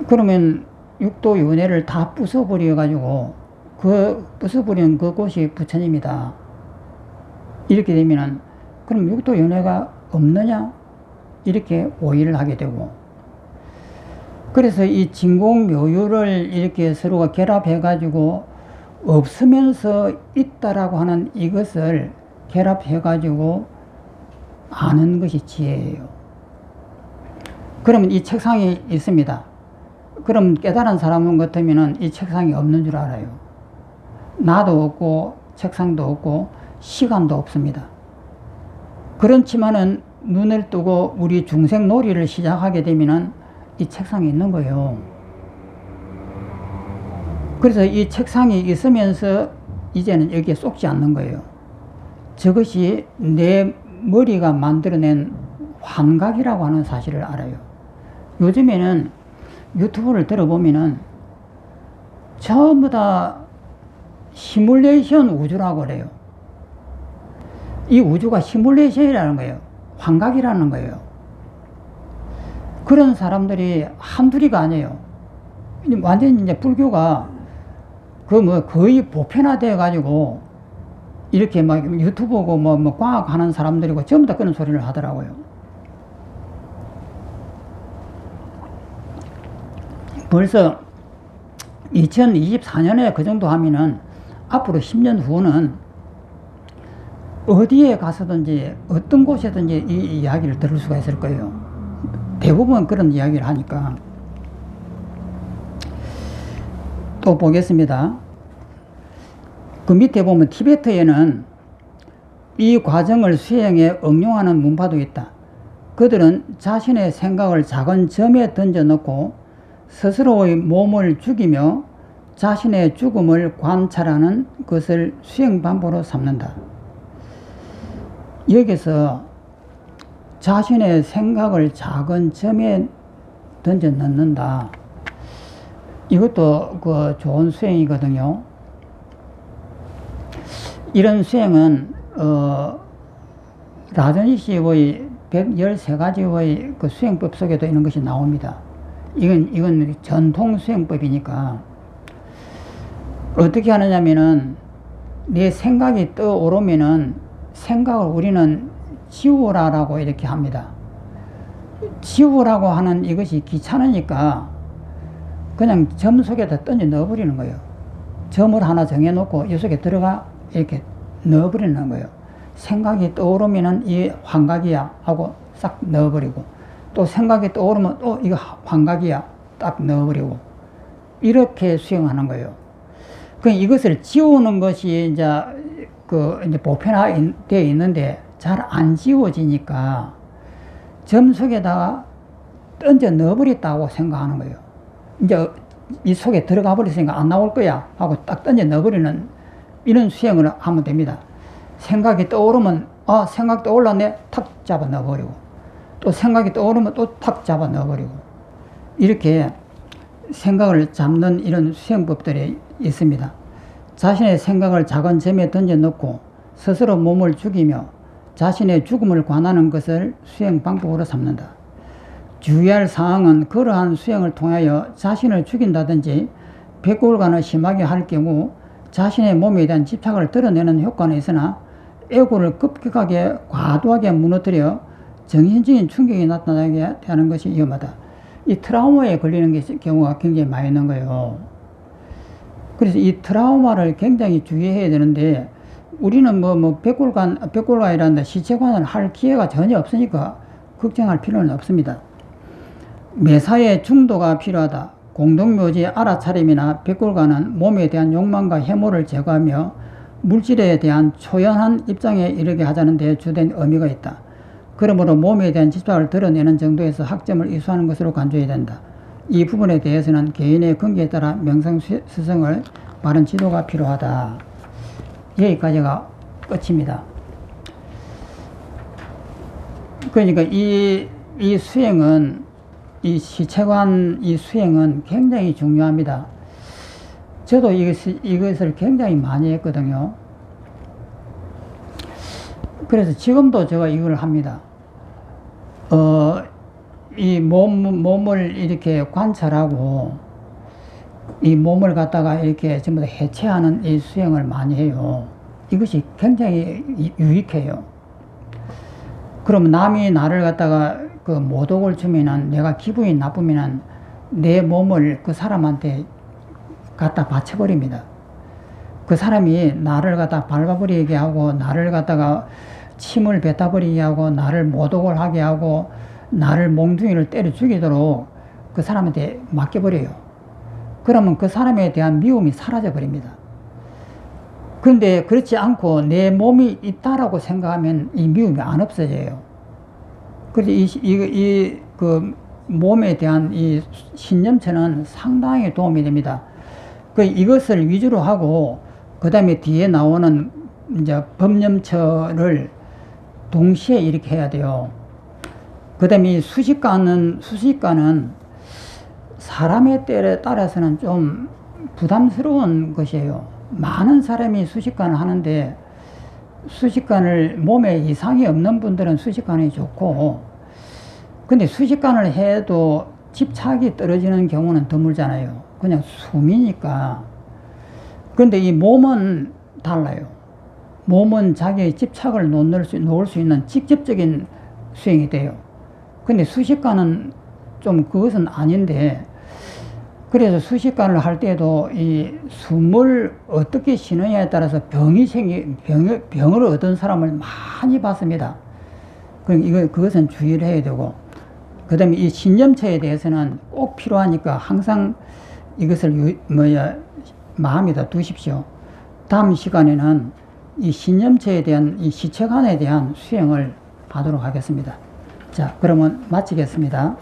그러면 육도윤회를 다 부숴버려가지고 부숴버린 그곳이 부처님이다. 이렇게 되면은 그럼 육도윤회가 없느냐? 이렇게 오해를 하게 되고 그래서 이 진공묘유를 이렇게 서로가 결합해가지고 없으면서 있다라고 하는 이것을 결합해가지고 아는 것이 지혜예요. 그러면 이 책상이 있습니다. 그럼 깨달은 사람 같으면은 이 책상이 없는 줄 알아요. 나도 없고 책상도 없고 시간도 없습니다. 그렇지만은 눈을 뜨고 우리 중생 놀이를 시작하게 되면은 이 책상이 있는 거예요. 그래서 이 책상이 있으면서 이제는 여기에 쏙지 않는 거예요. 저것이 내 머리가 만들어낸 환각이라고 하는 사실을 알아요. 요즘에는 유튜브를 들어보면은 전부 다 시뮬레이션 우주라고 그래요. 이 우주가 시뮬레이션이라는 거예요. 환각이라는 거예요. 그런 사람들이 한둘이가 아니에요. 완전히 이제 불교가 거의 보편화되어 가지고 이렇게 막 유튜브고 뭐 과학하는 사람들이고 전부 다 그런 소리를 하더라고요. 벌써 2024년에 그 정도 하면은 앞으로 10년 후는 어디에 가서든지 어떤 곳에든지 이 이야기를 들을 수가 있을 거예요. 대부분 그런 이야기를 하니까. 또 보겠습니다. 그 밑에 보면 티베트에는 이 과정을 수행에 응용하는 문파도 있다. 그들은 자신의 생각을 작은 점에 던져놓고 스스로의 몸을 죽이며 자신의 죽음을 관찰하는 것을 수행 방법으로 삼는다. 여기서 자신의 생각을 작은 점에 던져 넣는다. 이것도 좋은 수행이거든요. 이런 수행은 라전시의 113가지의 그 수행법 속에도 이런 것이 나옵니다. 이건 전통 수행법이니까 어떻게 하느냐면은 내 생각이 떠오르면은 생각을 우리는 지우라라고 이렇게 합니다. 지우라고 하는 이것이 귀찮으니까 그냥 점 속에다 던져 넣어버리는 거예요. 점을 하나 정해놓고 이 속에 들어가 이렇게 넣어버리는 거예요. 생각이 떠오르면은 이 환각이야 하고 싹 넣어버리고, 또 생각이 떠오르면 또 이거 환각이야 딱 넣어버리고, 이렇게 수행하는 거예요. 이것을 지우는 것이 이제 이제 보편화되어 있는데 잘 안 지워지니까 점 속에다가 던져 넣어버렸다고 생각하는 거예요. 이제 이 속에 들어가 버렸으니까 안 나올 거야 하고 딱 던져 넣어버리는 이런 수행을 하면 됩니다. 생각이 떠오르면 생각 떠올랐네 탁 잡아 넣어버리고, 또 생각이 떠오르면 또 탁 잡아 넣어버리고, 이렇게 생각을 잡는 이런 수행법들이 있습니다. 자신의 생각을 작은 점에 던져 넣고 스스로 몸을 죽이며 자신의 죽음을 관하는 것을 수행 방법으로 삼는다. 주의할 사항은 그러한 수행을 통하여 자신을 죽인다든지 백골간을 심하게 할 경우 자신의 몸에 대한 집착을 드러내는 효과는 있으나 에고를 급격하게 과도하게 무너뜨려 정신적인 충격이 나타나게 하는 것이 위험하다. 이 트라우마에 걸리는 경우가 굉장히 많이 있는 거예요. 그래서 이 트라우마를 굉장히 주의해야 되는데 우리는 백골간이란다 시체관을 할 기회가 전혀 없으니까 걱정할 필요는 없습니다. 매사에 중도가 필요하다. 공동묘지 알아차림이나 백골간은 몸에 대한 욕망과 해모를 제거하며 물질에 대한 초연한 입장에 이르게 하자는 데 주된 의미가 있다. 그러므로 몸에 대한 집착을 드러내는 정도에서 학점을 이수하는 것으로 간주해야 된다. 이 부분에 대해서는 개인의 근기에 따라 명상스승을 바른 지도가 필요하다. 여기까지가 끝입니다. 그러니까 이 수행은, 이 시체관 이 수행은 굉장히 중요합니다. 저도 이것을 굉장히 많이 했거든요. 그래서 지금도 제가 이걸 합니다. 이 몸을 이렇게 관찰하고 이 몸을 갖다가 이렇게 전부 다 해체하는 이 수행을 많이 해요. 이것이 굉장히 유익해요. 그럼 남이 나를 갖다가 모독을 주면은, 내가 기분이 나쁘면은 내 몸을 그 사람한테 갖다 바쳐버립니다. 그 사람이 나를 갖다 밟아버리게 하고, 나를 갖다가 침을 뱉어버리게 하고, 나를 모독을 하게 하고, 나를 몽둥이를 때려 죽이도록 그 사람한테 맡겨버려요. 그러면 그 사람에 대한 미움이 사라져 버립니다. 그런데 그렇지 않고 내 몸이 있다라고 생각하면 이 미움이 안 없어져요. 그래서 그 몸에 대한 이 신념체는 상당히 도움이 됩니다. 이것을 위주로 하고, 그 다음에 뒤에 나오는 이제 법념처를 동시에 이렇게 해야 돼요. 그 다음에 수식가는 사람의 때에 따라서는 좀 부담스러운 것이에요. 많은 사람이 수식관을 하는데 수식관을 몸에 이상이 없는 분들은 수식관이 좋고, 근데 수식관을 해도 집착이 떨어지는 경우는 드물잖아요. 그냥 숨이니까. 근데 이 몸은 달라요. 몸은 자기의 집착을 놓을 수 있는 직접적인 수행이 돼요. 근데 수식관은 좀 그것은 아닌데, 그래서 수식관을 할 때도 이 숨을 어떻게 쉬느냐에 따라서 병을 얻은 사람을 많이 봤습니다. 그것은 주의를 해야 되고, 그 다음에 이 신념체에 대해서는 꼭 필요하니까 항상 이것을 마음에다 두십시오. 다음 시간에는 이 신념체에 대한 이 시체관에 대한 수행을 하도록 하겠습니다. 자, 그러면 마치겠습니다.